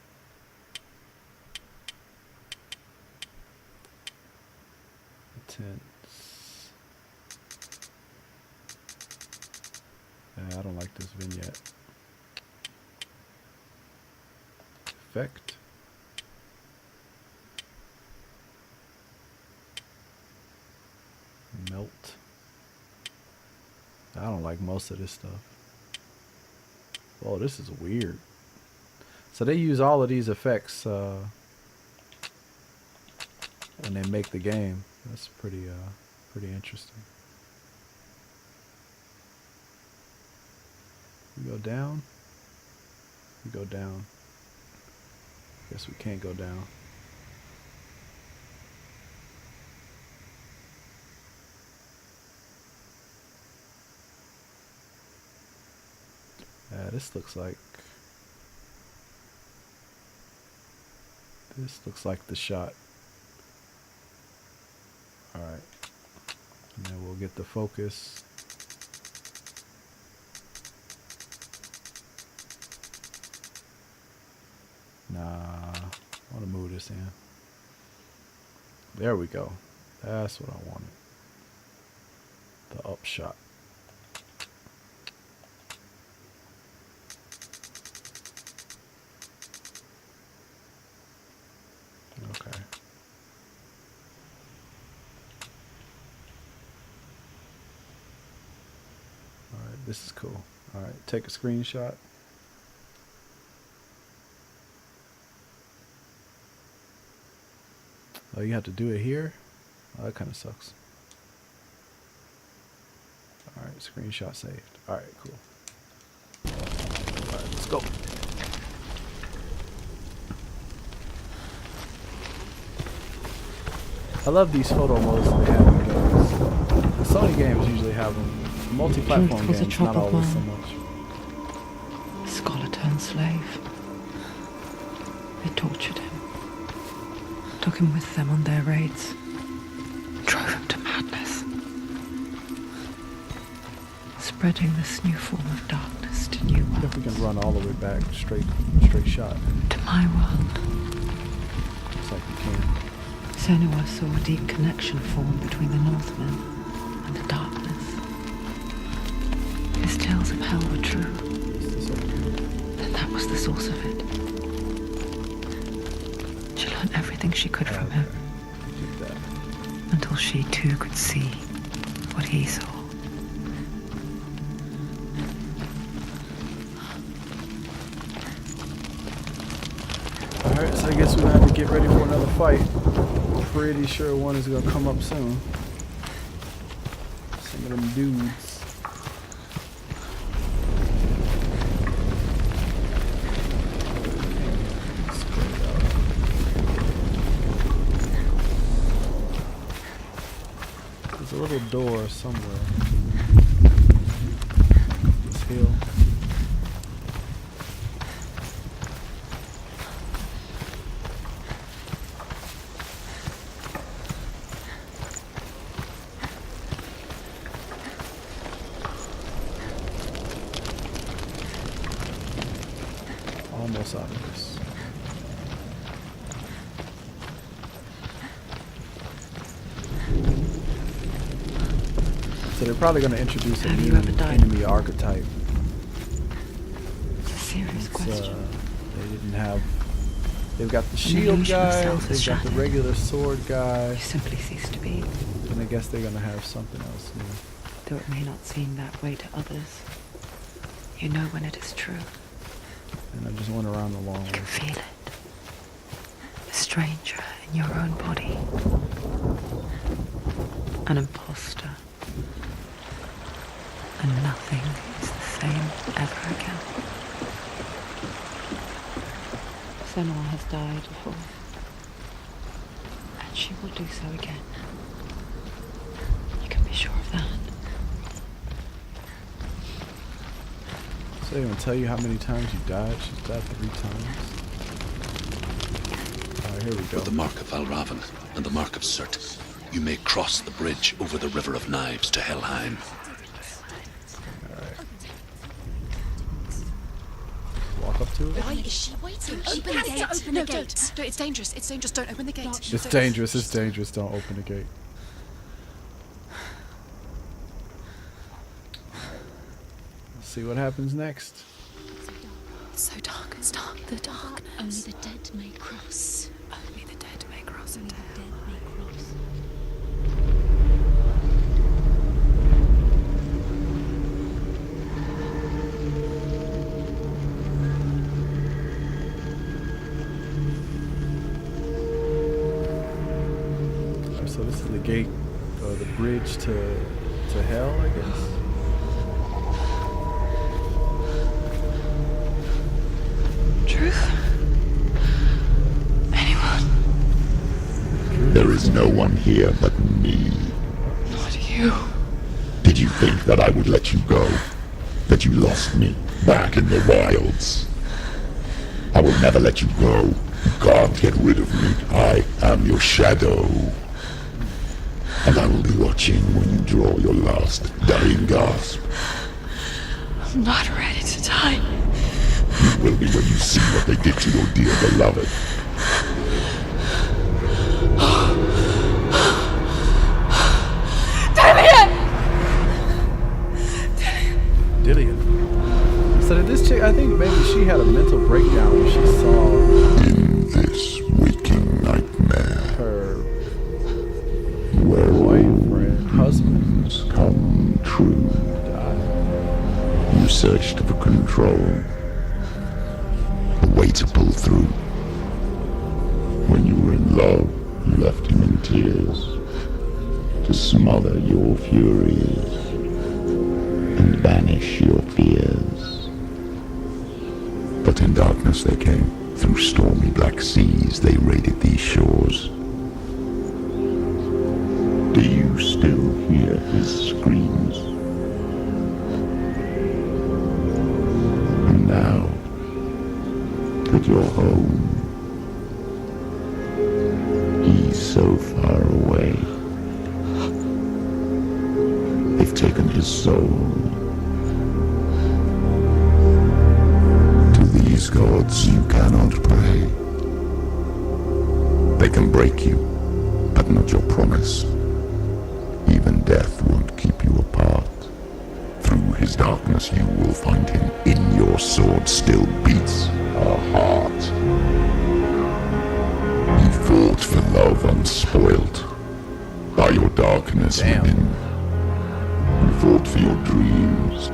Tints. Yeah, I don't like this vignette. Effect. Melt. I don't like most of this stuff. Oh, this is weird. So they use all of these effects when they make the game. That's pretty interesting. We go down. We go down. Guess we can't go down. This looks like the shot. Alright. And then we'll get the focus. Nah, I want to move this in. There we go. That's what I wanted. The upshot. Okay. Alright, this is cool. Alright, take a screenshot. Oh, you have to do it here? Oh, that kind of sucks. Alright, screenshot saved. Alright, cool. Alright, let's go. I love these photo modes that they have in games. The Sony games usually have them. Multi-platform was a games, not troubled always so man. A scholar turned slave. They tortured him. Took him with them on their raids. Drove him to madness. Spreading this new form of darkness to new I think we worlds. can run all the way back, straight shot. To my world. Looks like we can. Senua saw a deep connection form between the Northmen and the darkness. His tales of hell were true. And that was the source of it. She learned everything she could from him. Did that. Until she too could see what he saw. Alright, So I guess we're gonna have to get ready for another fight. Pretty sure one is gonna come up soon. Some of them dudes. There's a little door somewhere. This hill. Almost out of this. So they're probably going to introduce a Have new you ever died? enemy archetype. It's a serious question. They didn't have. They've got the shield illusion of guy. self is They've got the shattered. regular sword guy. You simply cease to be, And I guess they're going to have something else new. though it may not seem that way to others. You know when it is true. And I just went around the long You way. can feel it. A stranger in your own body. An imposter. And nothing is the same ever again. Senua has died before. And she will do so again. You can be sure of that. So they even tell you how many times you died? She's died 3 times. Alright, here we go. With the mark of Valravan and the mark of Surt, you may cross the bridge over the River of Knives to Helheim. Alright. Walk up to it? Why is she waiting? Open the gate. Open the gate. No, it's dangerous. It's dangerous. Don't open the gate. It's dangerous, it's dangerous. Don't open the gate. Let's see what happens next. It's so dark. It's dark. The darkness. Only the dead may cross. Only the dead may cross Only into the hell. dead may cross. Alright, so this is the gate, or the bridge to hell, I guess. Truth? Anyone? There is no one here but me. Not you. Did you think that I would let you go? That you lost me back in the wilds? I will never let you go. You can't get rid of me. I am your shadow. And I will be watching when you draw your last dying gasp. I'm not ready to die. You will be when you see what they did to your dear beloved. Dillian. So did this chick, I think maybe she had a mental breakdown when she saw In this waking nightmare, her where boyfriend, husband dreams come true, die. you searched for control, a way to pull through. When you were in love, you left him in tears to smother your furies and banish your fears. But in darkness they came, through stormy black seas they raided these shores. Do you still hear his screams? And now that you're home, he's so far away. They've taken his soul. To these gods you cannot pray. They can break you, but not your promise. Even death won't keep you apart. Through his darkness you will find him. In your sword still beats a heart. You fought for love unspoilt by your darkness within. You fought for your dreams.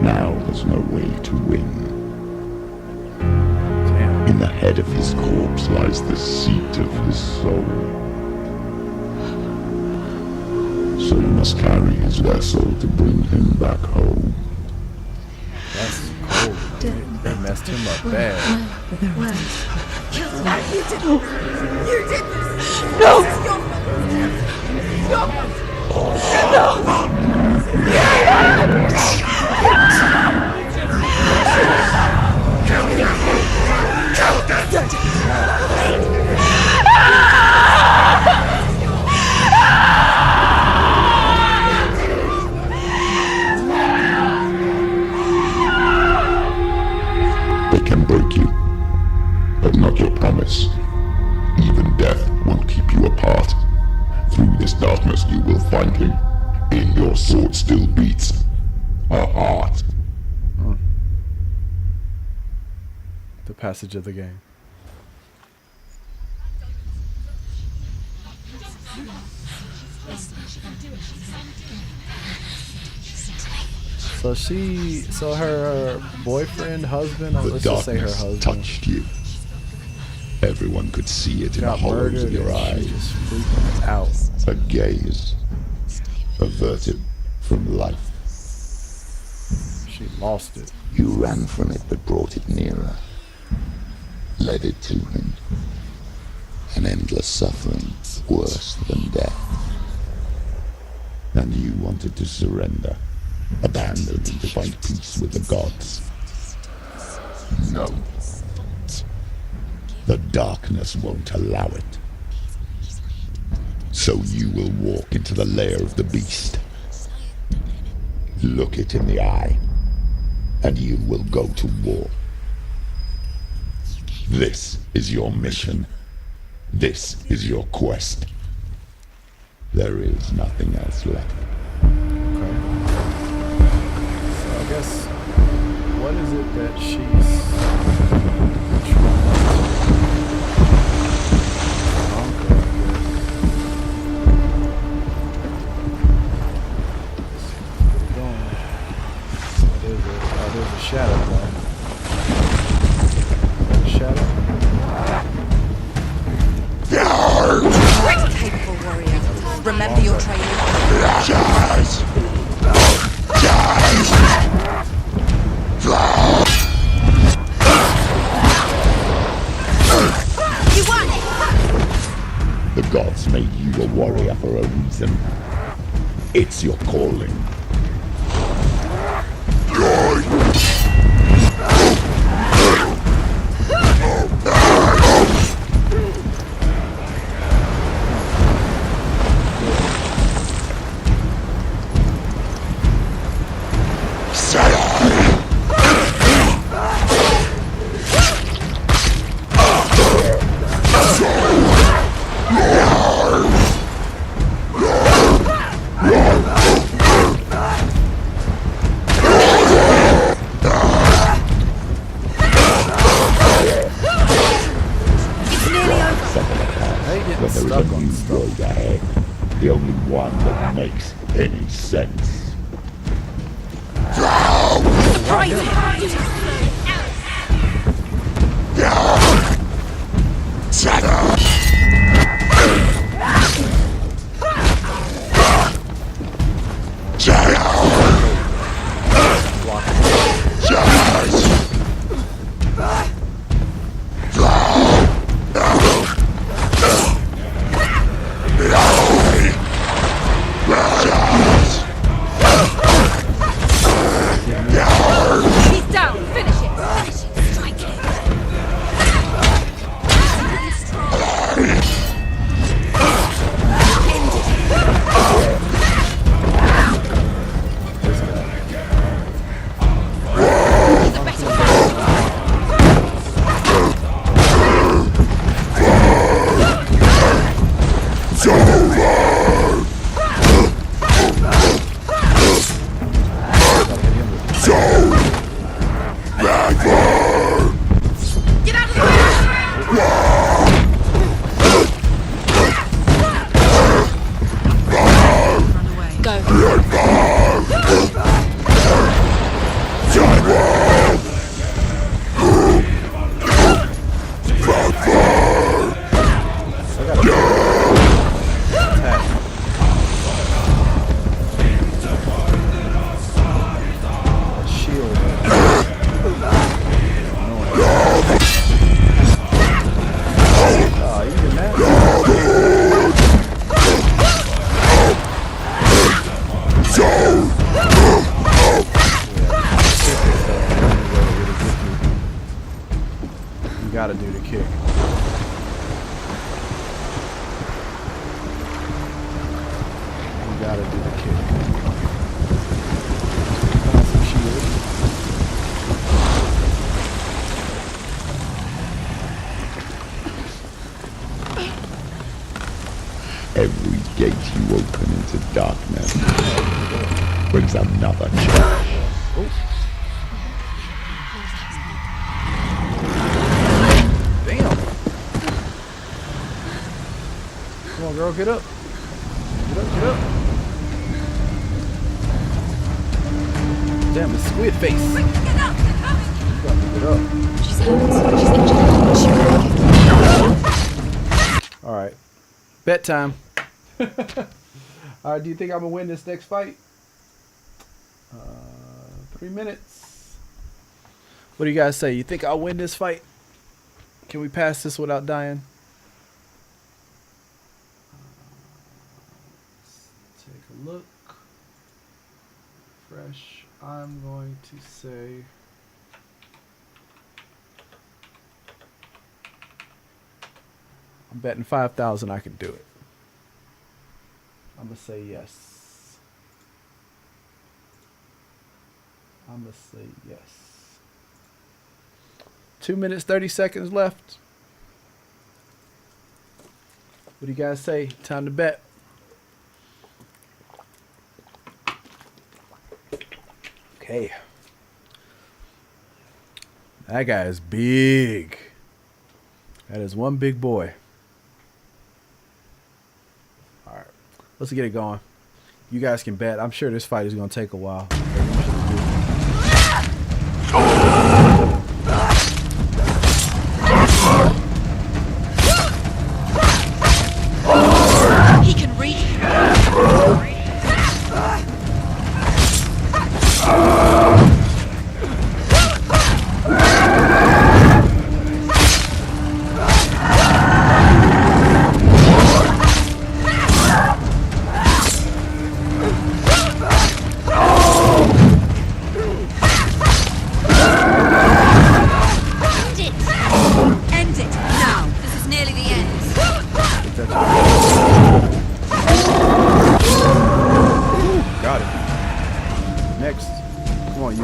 Now there's no way to win. Damn. In the head of his corpse lies the seat of his soul. So you must carry his vessel to bring him back home. That's cold. They messed him up bad. You did this! No! They can break you, but not your promise. Even death won't keep you apart. Through this darkness you will find him. In your sword still beats a heart. The passage of the game. So her boyfriend, husband, or The let's just say her darkness husband, touched you. Everyone could see it in the got hollows murdered of your and she eyes. just freaked out. A gaze averted from life. She lost it. You ran from it but brought it nearer. Led it to him. An endless suffering worse than death. And you wanted to surrender. Abandon and to find peace with the gods. No. The darkness won't allow it. So you will walk into the lair of the beast. Look it in the eye, and you will go to war. This is your mission. This is your quest. There is nothing else left. Okay. So I guess, what is it that she's trying to conquer, I guess? Let's get it going. There's a shadow though. Shadow? Great capable warrior. Remember your training. You won! The gods made you a warrior for a reason. It's your calling. When there is a new road ahead, the only one that makes any sense. He's down. Finish it. Strike it. every gate you open into darkness brings another challenge. Damn. Come on, girl, get up. Get up, get up. Damn, the squid face. Quick, get up! They're coming! You got to get up. She's hurt. She's injured. She won't give. Alright. Bedtime. Alright, do you think I'm going to win this next fight? 3 minutes. What do you guys say? You think I'll win this fight? Can we pass this without dying? Let's take a look. Fresh. I'm going to say... I'm betting 5,000 I can do it. I'm going to say yes. I'm going to say yes. 2 minutes, 30 seconds left. What do you guys say? Time to bet. Okay. That guy is big. That is one big boy. Alright. Let's get it going. You guys can bet. I'm sure this fight is going to take a while. He can reach. End it now. This is nearly the end. Got it. Next. Come on, you.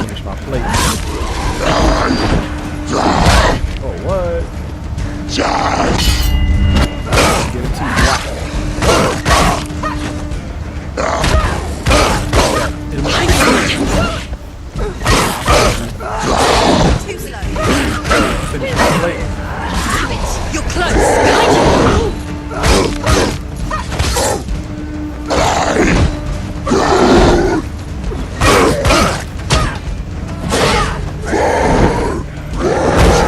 Finish my plate. Oh, what? Get it to Too slow. finish my plate. You're close. Behind you.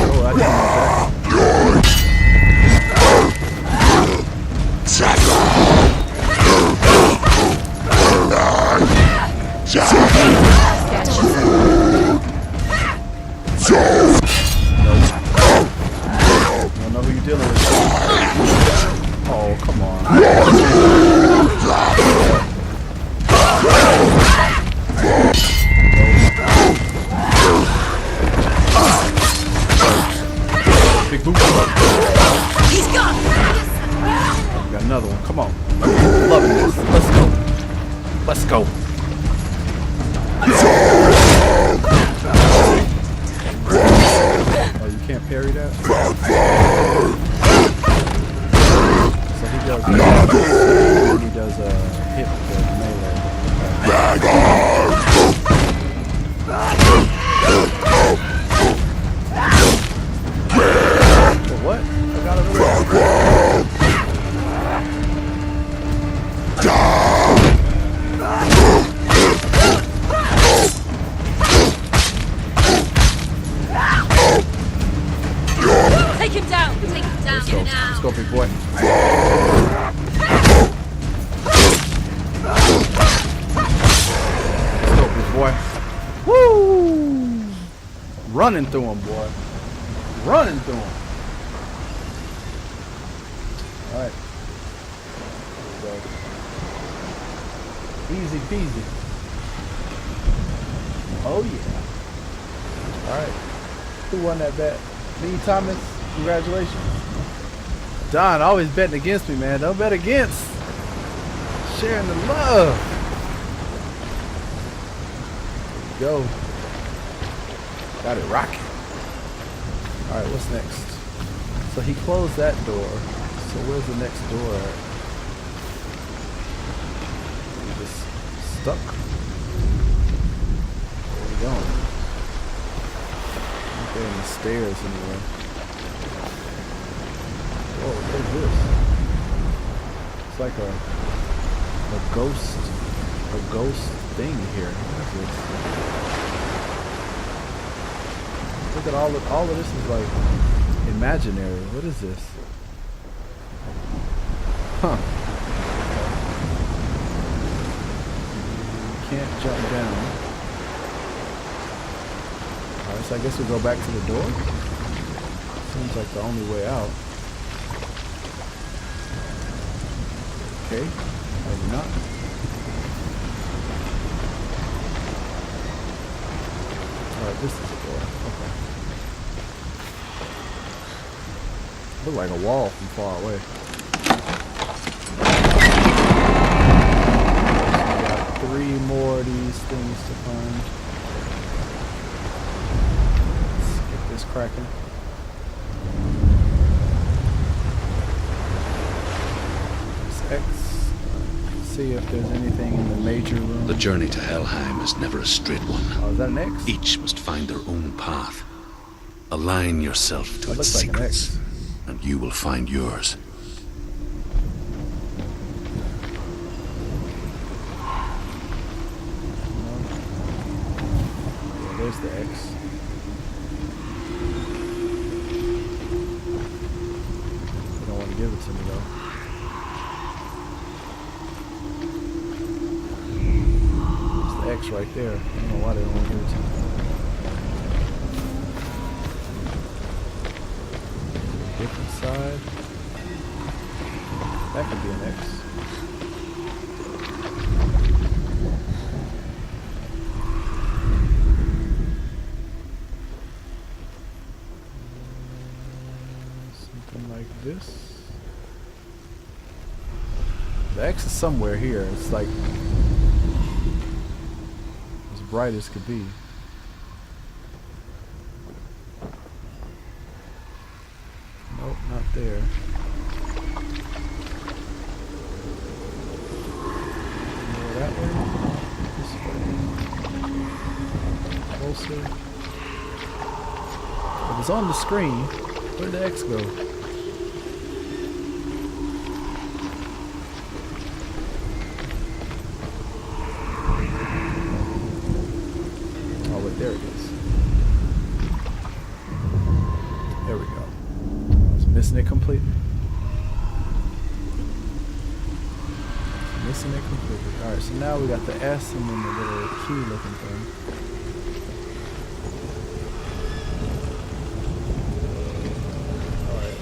Oh, I didn't know that. I don't know who you're dealing with. Oh, come on. Big boot. He's gone. We got another one. Come on. Loving this. Let's go. Let's go. Oh, you can't parry that? So he does he does a hit with melee. Oh, what? I got it already. Take him down. Take him down. Let's go. Let's go, big boy. Let's go, big boy. Woo! Running through him, boy. Running through him. Alright. Here we go. Easy peasy. Oh, yeah. Alright. Who won that bet? Lee Thomas. Congratulations. Don always betting against me, man. Don't bet against. Sharing the love. Go. Got it rocking. Alright, what's next? So he closed that door. So where's the next door at? He just stuck. Where are we going? Not there in the stairs anywhere. Whoa, what is this? It's like a ghost thing here. What is this? Look at all of this is like imaginary. What is this? Huh. You can't jump down. Alright, so I guess we'll go back to the door. Seems like the only way out. Okay, maybe not. Alright, this is a door. Okay. Look like a wall from far away. So we got 3 more of these things to find. Let's get this cracking. X. See if there's anything in the major room. The journey to Helheim is never a straight one. Oh, is that an X? Each must find their own path. Align yourself to That its looks like an X. secrets, and you will find yours. Yeah, there's the X. They don't want to give it to me though. X right there. I don't know why they don't want to give it to me. Different side. That could be an X. Something like this. The X is somewhere here. It's like bright as could be. Nope, not there. More that way. This way. Closer. It was on the screen. Where did the X go? There it is. There we go. It's missing it completely. Missing it completely. Alright, so now we got the S and then the little key looking thing. Alright.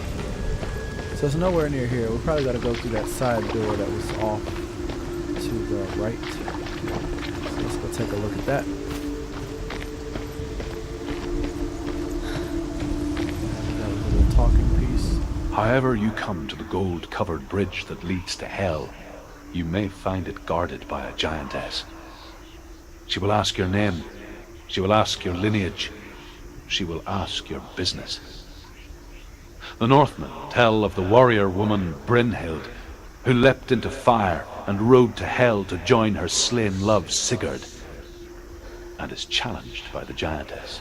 So it's nowhere near here. We probably gotta go through that side door that was off to the right. So let's go take a look at that. However you come to the gold-covered bridge that leads to Hell, you may find it guarded by a giantess. She will ask your name. She will ask your lineage. She will ask your business. The Northmen tell of the warrior woman Brynhild, who leapt into fire and rode to Hell to join her slain love Sigurd, and is challenged by the giantess.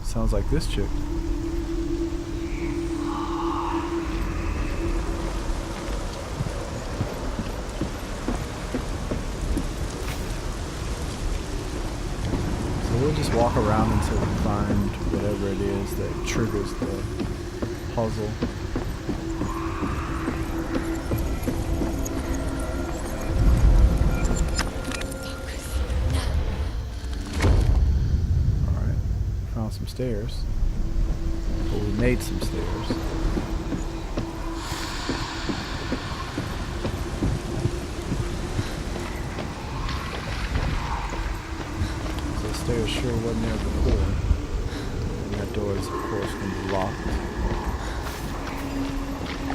Sounds like this chick. So we'll just walk around until we find whatever it is that triggers the puzzle. Some stairs. Well, we made some stairs. So the stairs sure wasn't there before. And that door is of course going to be locked.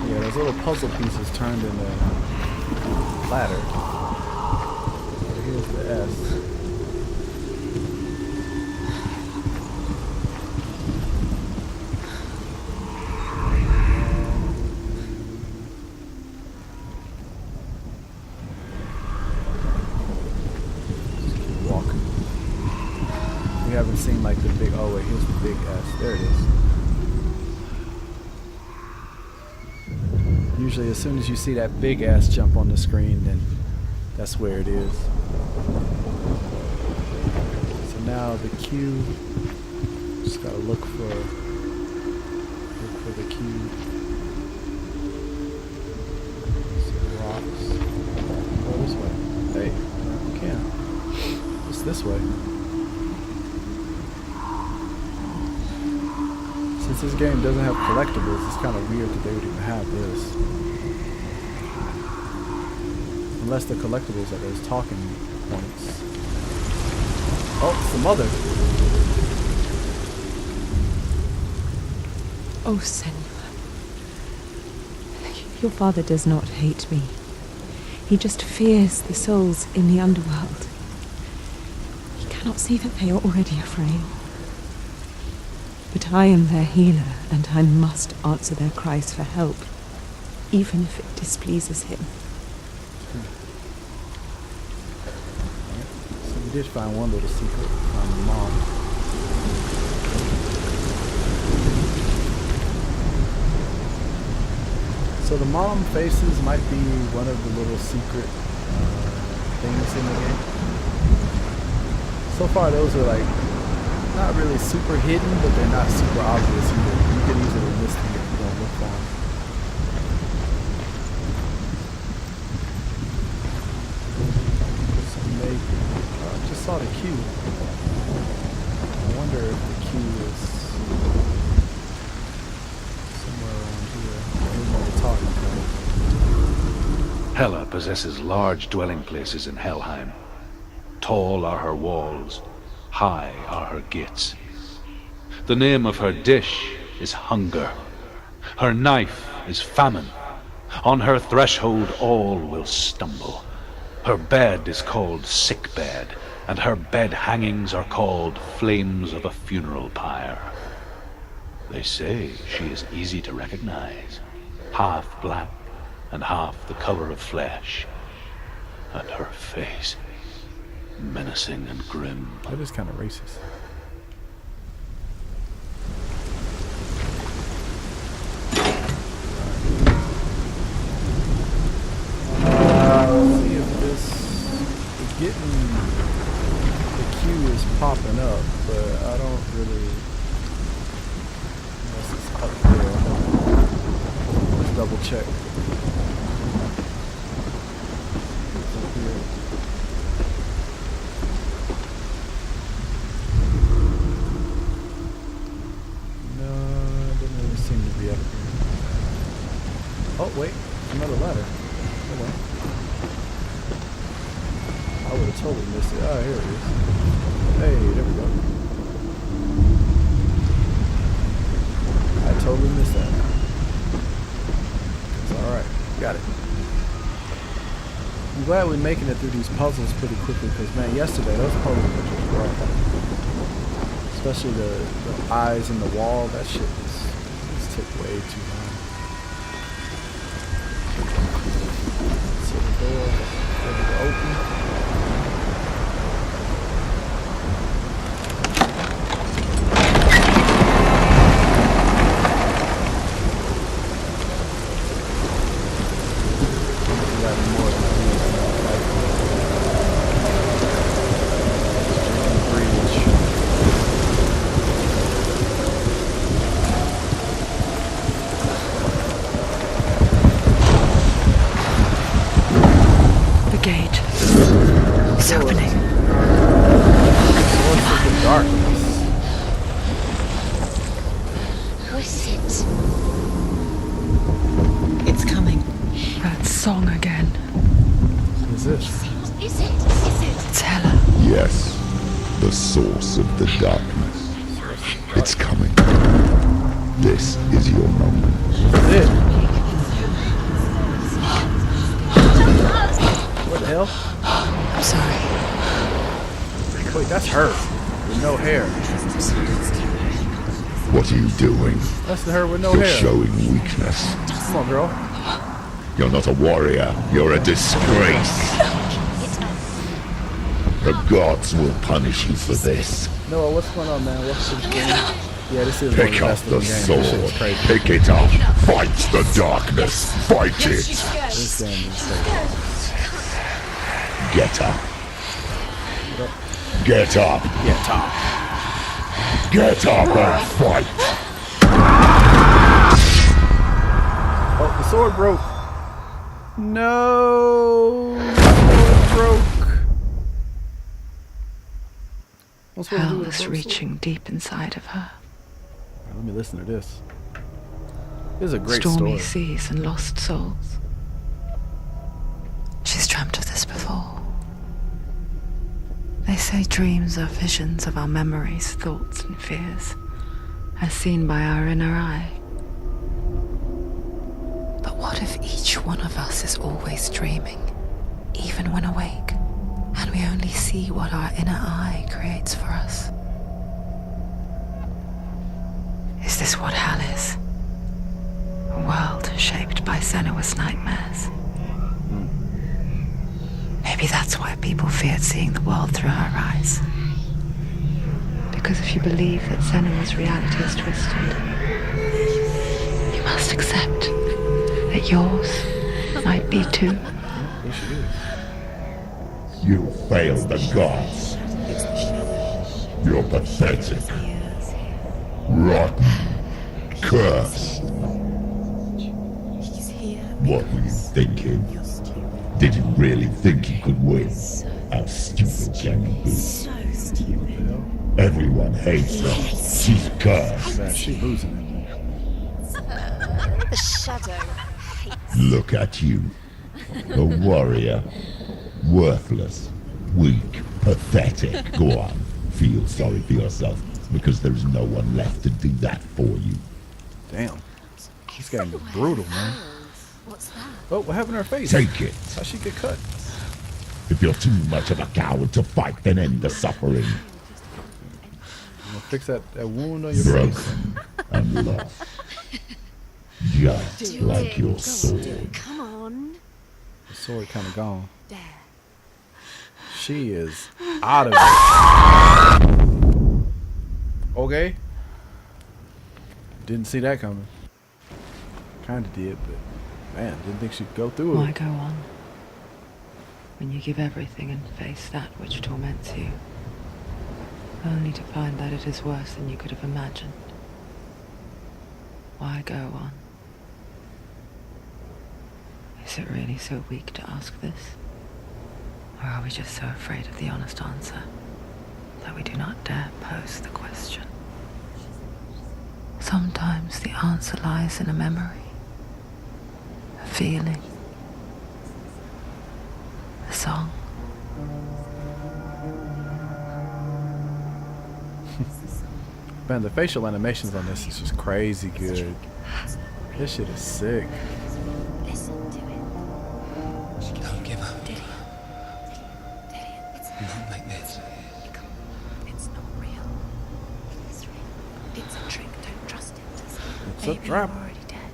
Yeah, those little puzzle pieces turned into ladder. So here's the S. We haven't seen like the big, oh wait, here's the big S. There it is. Usually as soon as you see that big S jump on the screen, then that's where it is. So now the Q, just gotta look for the Q. Some rocks. Go this way. Hey, you can. It's this way. Since this game doesn't have collectibles, it's kind of weird that they would even have this. Unless the collectibles are those talking points. Oh, it's the mother. Oh, Senua. Your father does not hate me. He just fears the souls in the underworld. He cannot see that they are already afraid. But I am their healer, and I must answer their cries for help, even if it displeases him. So we did find one little secret from the mom. So the mom faces might be one of the little secret things in the game. So far those are like not really super hidden, but they're not super obvious either. You can easily miss them if you don't look for them. So maybe, I just saw the Q. I wonder if the Q is somewhere around here. Maybe on the talking point. Hela possesses large dwelling places in Helheim. Tall are her walls. High are her gates. The name of her dish is hunger. Her knife is famine. On her threshold all will stumble. Her bed is called sick bed, and her bed hangings are called flames of a funeral pyre. They say she is easy to recognize, half black and half the color of flesh, and her face menacing and grim. That is kind of racist. Let's see if this is getting the Q is popping up, but I don't really. Unless it's up there. Let's double check. It's up here. Oh wait, another ladder. Hold on. I would have totally missed it. Ah, here it is. Hey, there we go. I totally missed that. It's alright. Got it. I'm glad we're making it through these puzzles pretty quickly because, man, yesterday those puzzles were just rough. Especially the eyes in the wall. That shit just took way too long. So the door ready to open. Source of the darkness. It's coming. This is your moment. That's her with no hair. What are you doing? That's her with no You're hair. showing weakness. Come on, girl. You're not a warrior. You're a disgrace. The gods will punish you for this. Noah, what's going on, man? What's this game? Yeah, this is one of Pick the up best the looking games. This shit is sword. crazy. Pick it up. Fight the darkness. Fight it. This game is crazy. Get up. Get up. Yeah, top. Get up and fight. Oh, the sword broke. No. The sword broke. What's supposed to do Hell with a was broke reaching deep inside of her. sword? Let me listen to this. This is a great Stormy story. seas and lost souls. She's dreamt of this before. They say dreams are visions of our memories, thoughts, and fears, as seen by our inner eye. But what if each one of us is always dreaming, even when awake, and we only see what our inner eye creates for us? Is this what hell is? A world shaped by Senua's nightmares. Maybe that's why people feared seeing the world through her eyes. Because if you believe that Senua's reality is twisted, you must accept that yours might be too. Yes, she is. You failed the gods. You're pathetic. Rotten. Cursed. What were you thinking? Did you really think you could win? How stupid can you be? Everyone hates her. She's cursed. Man, she losing The shadow. Look at you. A warrior. Worthless. Weak. Pathetic. Go on. Feel sorry for yourself, because there's no one left to do that for you. it. Damn. This game is brutal, man. What's that? Oh, what happened to her face? Take it. How'd she get cut? If you're too much of a coward to fight, then end the suffering. You gonna fix that wound on your face? Broken and lost. Just like your sword. Come on. The sword kind of gone. There. She is out of it. Okay. Didn't see that coming. Kinda did, but man, didn't think she'd go through Why it. go on? When you give everything and face that which torments you, only to find that it is worse than you could have imagined. Why go on? Is it really so weak to ask this? Or are we just so afraid of the honest answer that we do not dare pose the question? Sometimes the answer lies in a memory, a feeling, a song. Man, the facial animations on this is just crazy good. This shit is sick. Listen to it. Don't give up. Did he? Not like this. It's not real. It's real. It's a trick. Don't trust it. It's a Maybe trap. you're already dead.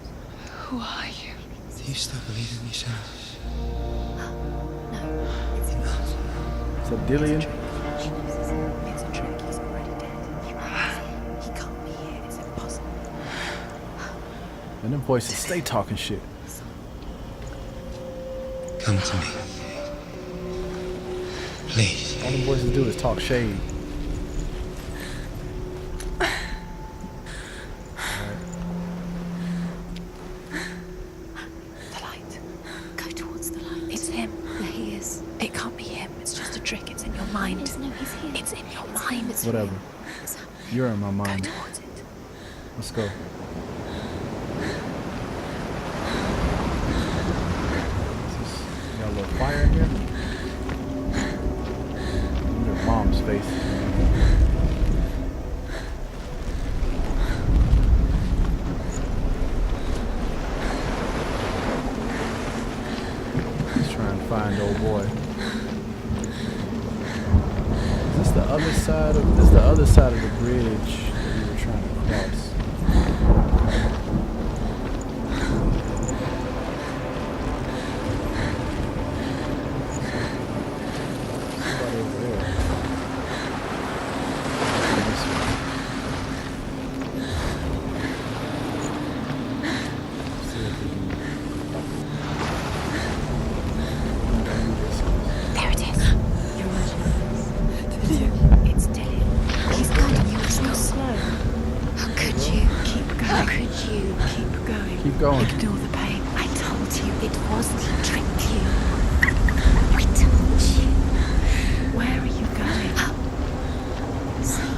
Who are you? Do you still believe in yourself? It's a Dillian. It's a trick. He's already dead. He can't be here. It's impossible. And them voices stay talking shit. Come to me. Please. All them voices do is talk shade. The light. Go towards the light. It's him. There he is. It can't be him. It's just a trick. It's in your mind. No, he's here. It's in your mind. It's Whatever. You're in my Go mind. towards it. Let's go. Got a little fire in here. Your mom's face. Let's try and find old boy. Is this the other side of this is the other side of the bridge that we were trying to cross. Somebody over there. This way. See if we can. There it is. You're right. It's Dylan. He's guiding you so slow. How could you? Keep going. How could you? Keep going. Keep going. Ignore the pain. I told you it wasn't. He tricked you. I told you. Where are you going? Up. See,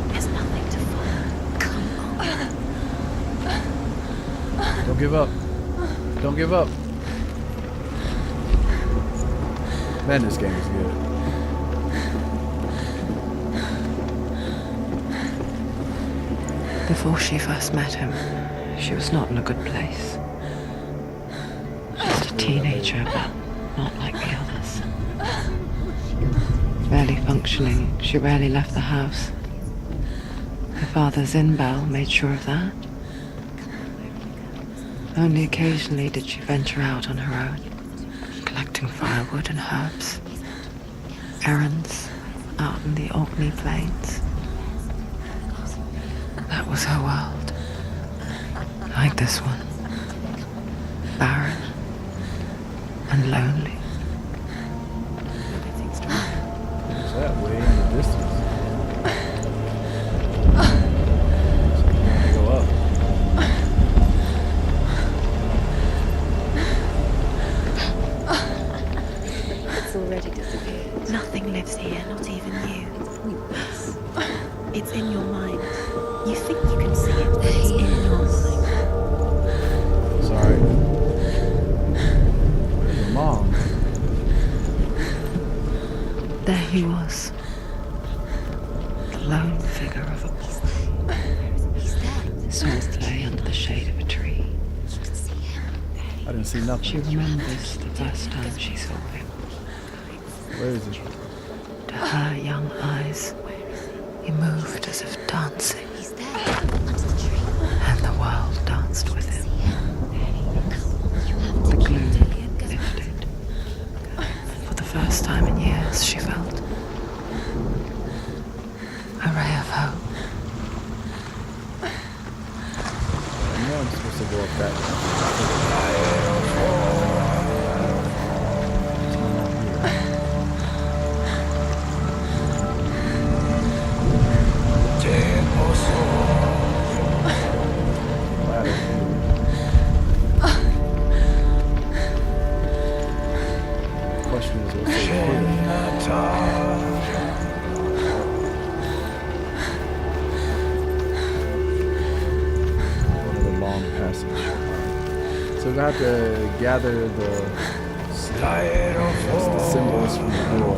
there's nothing to follow. Come on. Don't give up. Don't give up. Man, this game is good. Before she first met him, she was not in a good place. Just a teenager, but not like the others. Barely functioning, she rarely left the house. Her father's in-bell made sure of that. Only occasionally did she venture out on her own, collecting firewood and herbs. Errands out in the Orkney Plains. That was her world. Like this one. Barren and lonely. What's that way in the distance? Go up. It's already disappeared. Nothing lives here, not even you. It's in your mind. You think you can see it, but it's in your mind. Sorry. Where's your mom? There he was. The lone figure of a boy. Salt lay under the shade of a tree. I didn't see nothing. She remembers the first time she saw him. Where is he? To her young eyes, he moved as if dancing. And the world danced with him. The gloom lifted. For the first time in years, she felt a ray of hope. I know I'm supposed to go up that. Ladder. Question is, what's the long passage. So we have to gather the symbols from the door.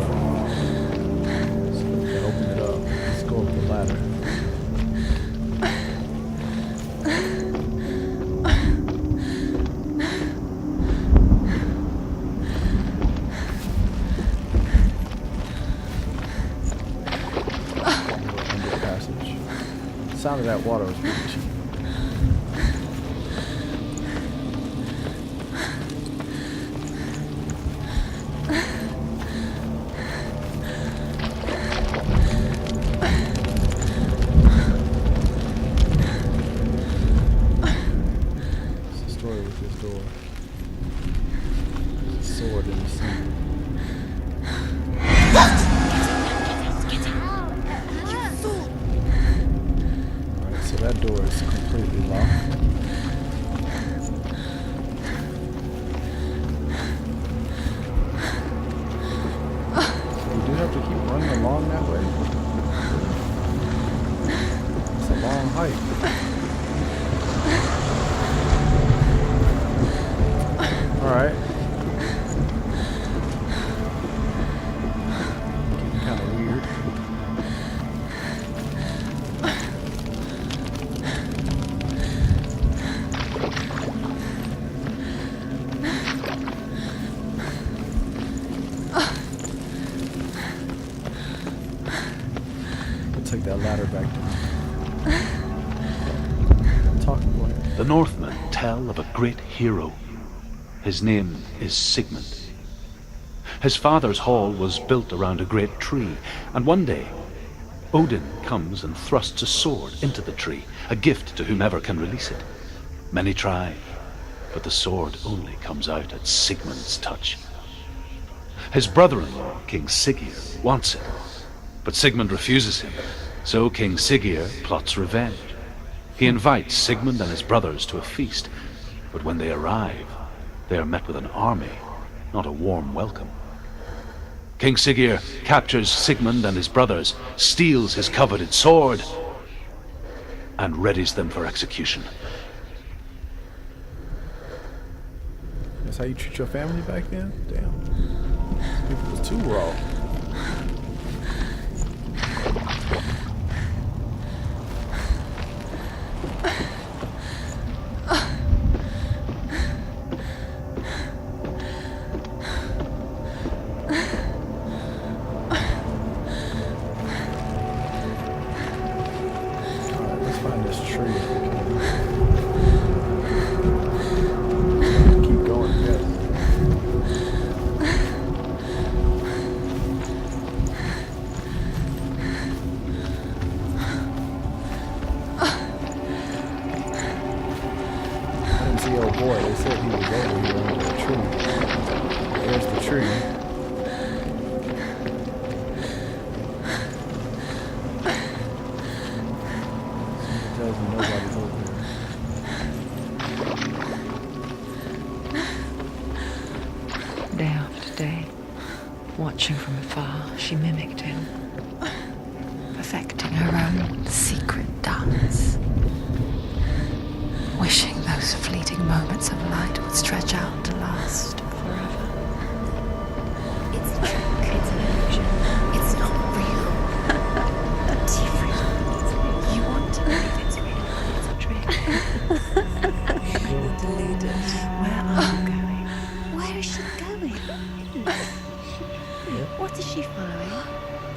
So we can open it up. Let's go up the ladder. Under passage. The sound of that water was pretty cheap. With this door. There's a sword in the center. Alright, so that door is completely locked. So we do have to keep running along that way. It's a long hike. Alright. Getting kind of weird. take that ladder back down. Talk, boy. The Northmen tell of a great hero. His name is Sigmund. His father's hall was built around a great tree, and one day Odin comes and thrusts a sword into the tree, a gift to whomever can release it. Many try, but the sword only comes out at Sigmund's touch. His brother-in-law, King Siggeir, wants it, but Sigmund refuses him, so King Siggeir plots revenge. He invites Sigmund and his brothers to a feast, but when they arrive, they are met with an army, not a warm welcome. King Siggeir captures Sigmund and his brothers, steals his coveted sword, and readies them for execution. That's how you treat your family back then? Damn. People was too raw. Boy, they said he was over here under the tree. There's the tree. It tells me nobody's over there. Day after day, watching from afar, she mimicked him, perfecting her own secret dance. Wishing those fleeting moments of light would stretch out to last forever. It's a trick. It's an illusion. It's not real. Different. You want to believe it's real. It's a trick. You're deluded. Where are you going? Where is she going? What is she following?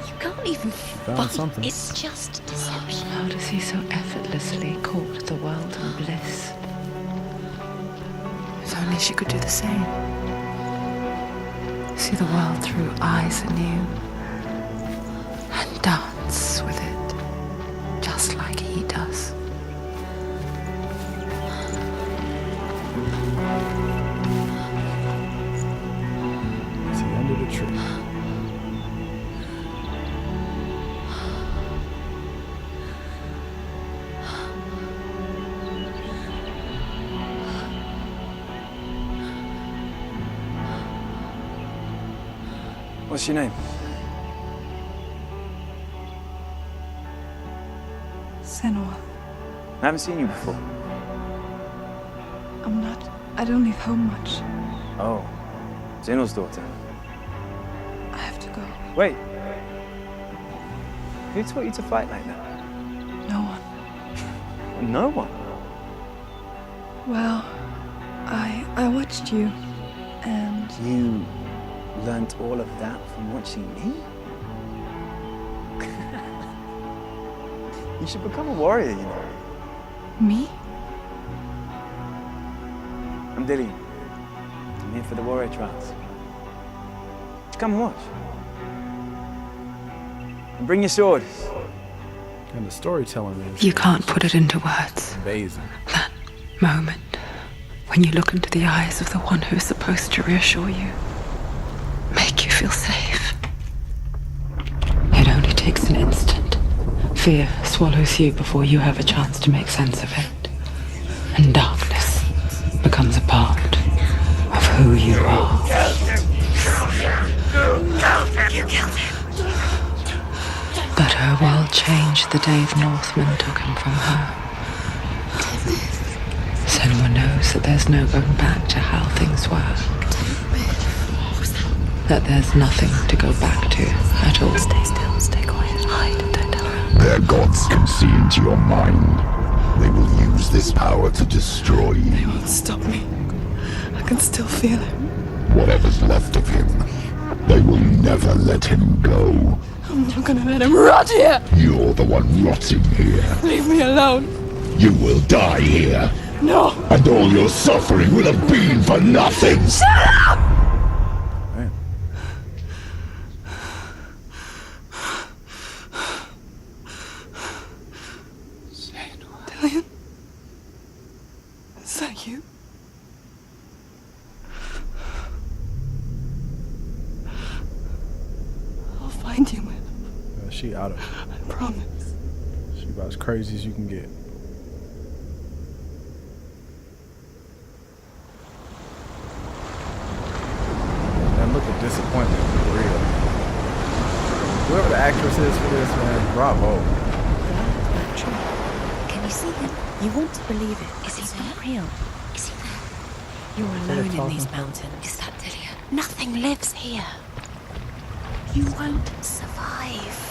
You can't even find something. It's just deception. How does he so effortlessly court the world in bliss? If only she could do the same. See the world through eyes anew and dance with it, just like he does. Is he under the tree? What's your name? Senua. I haven't seen you before. I don't leave home much. Oh, Zenua's daughter. I have to go. Wait. Who taught you to fight like that? No one. No one? Well, I watched you, and... You learnt all of that from watching me? You should become a warrior, you know. Me? I'm Dillian. I'm here for the warrior trials. Come and watch. And bring your sword. And the storytelling is You can't put it into words. amazing. That moment when you look into the eyes of the one who is supposed to reassure you, make you feel safe. It only takes an instant. Fear swallows you before you have a chance to make sense of it. And darkness becomes a part of who you are. You killed him. But her world changed the day the Northmen took him from her. Senua knows that there's no going back to how things were. That there's nothing to go back to at all. Stay still, stay quiet, hide, don't tell her. Their gods can see into your mind. They will use this power to destroy you. They won't stop me. I can still feel it. Whatever's left of him, they will never let him go. I'll I'm not gonna let him rot here! You're the one rotting here. Leave me alone! You will die here. No! And all your suffering will have been for nothing! Shut up! Man. Dillian? Is that you? I'll find you, man. She out of it. I promise. She about as crazy as you can get. And look at disappointment for real. Whoever the actress is for this, man, bravo. Can you see him? You want to believe it. Is he not real? Is he there? You're alone in these mountains. Is that Dillian? Nothing lives here. You won't survive.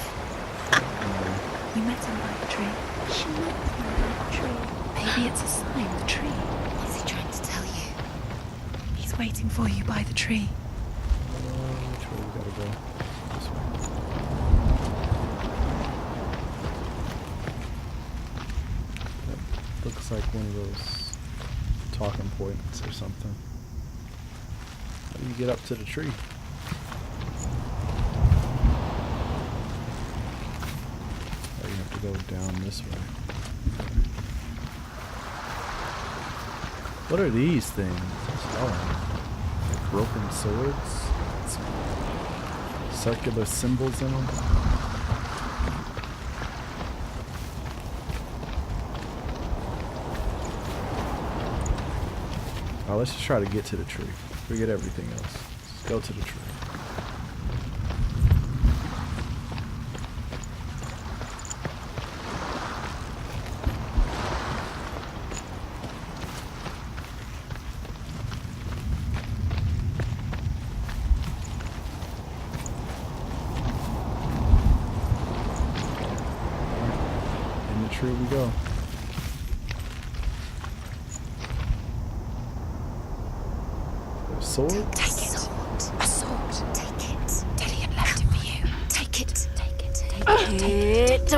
You met him by the tree. She met him by the tree. Maybe it's a sign, the tree. What's he trying to tell you? He's waiting for you by the tree. Which way we gotta go? This way. That looks like one of those talking points or something. How do you get up to the tree? Oh, you have to go down this way. What are these things? Oh, like broken swords? Circular symbols in them? Oh, let's just try to get to the tree. Forget everything else. Just go to the tree. In the tree we go. Sword? Take it. A sword. Take it. Dillian left it for you. Take it. Take it. Take it.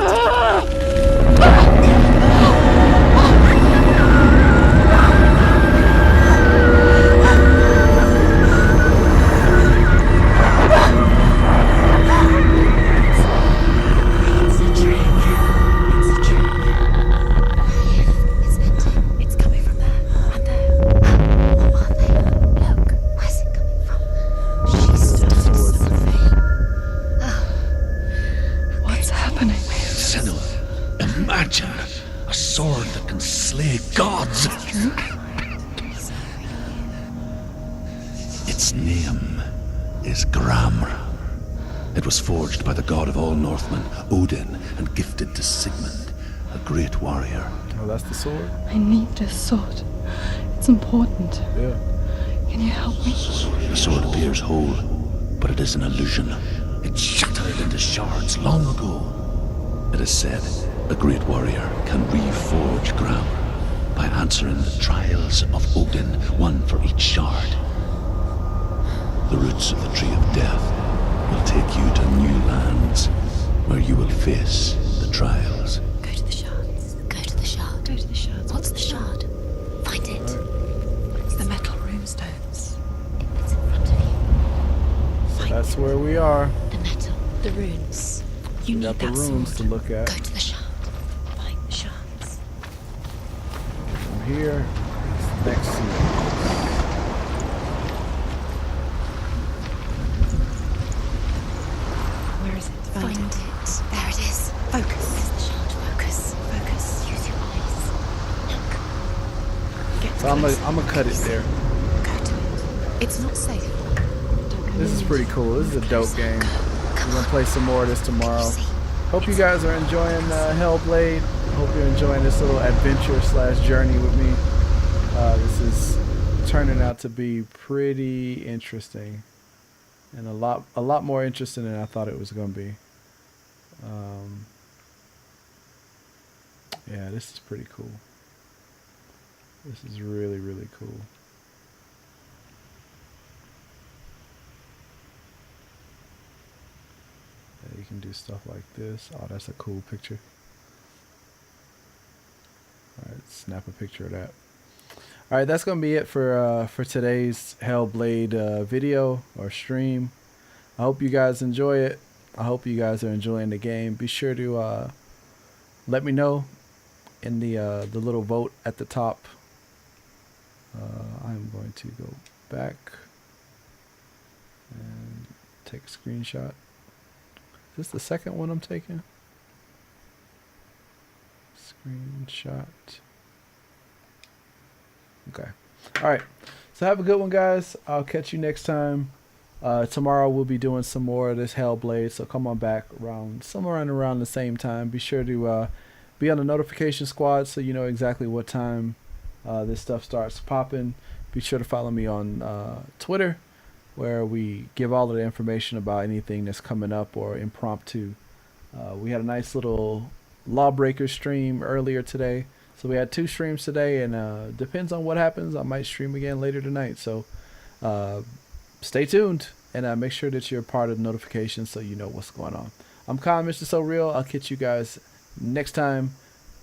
What's happening? Senua, imagine a sword that can slay gods. Its name is Gramr. It was forged by the god of all Northmen, Odin, and gifted to Sigmund, a great warrior. Oh, that's the sword? I need this sword. It's important. Yeah. Can you help me? The sword appears whole, but it is an illusion. It shattered into shards long ago. It is said a great warrior can reforge Gramr by answering the trials of Odin, one for each shard. The roots of the tree of death will take you to new lands where you will face the trials. Go to the shards. Go to the shard. Go to the shards. What's the shard? Find it. It's the metal runestones. It's in front of you. So that's where we are. The metal. The runes. You We need got the that runes sword. to look at. Go to the shard. Find the shards. From here, it's next season. Where is it? Find it. There it is. Focus. There's the shard. Focus. Focus. Use your eyes. Look. Get So I'm gonna cut it there. Go to it. It's not safe. This is pretty cool. This is a dope game. We're gonna play some more of this tomorrow. See? Hope you guys are enjoying Hellblade. Hope you're enjoying this little adventure / journey with me. This is turning out to be pretty interesting, and a lot more interesting than I thought it was gonna be. Yeah, this is pretty cool. This is really, really cool. You can do stuff like this. Oh, that's a cool picture. Alright, snap a picture of that. Alright, that's gonna be it for today's Hellblade video or stream. I hope you guys enjoy it. I hope you guys are enjoying the game. Be sure to let me know in the little vote at the top. I'm going to go back and take a screenshot. Is this the second one I'm taking? Screenshot. Okay. Alright. So have a good one, guys. I'll catch you next time. Tomorrow we'll be doing some more of this Hellblade, so come on back somewhere around the same time. Be sure to be on the notification squad so you know exactly what time this stuff starts popping. Be sure to follow me on Twitter, where we give all of the information about anything that's coming up or impromptu. We had a nice little Lawbreaker stream earlier today, so we had 2 streams today, and depends on what happens, I might stream again later tonight. So stay tuned, and make sure that you're part of the notifications so you know what's going on. I'm Kyle, Mr. So Real. I'll catch you guys next time.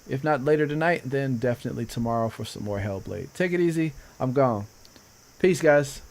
If not later tonight, then definitely tomorrow for some more Hellblade. Take it easy. I'm gone. Peace, guys.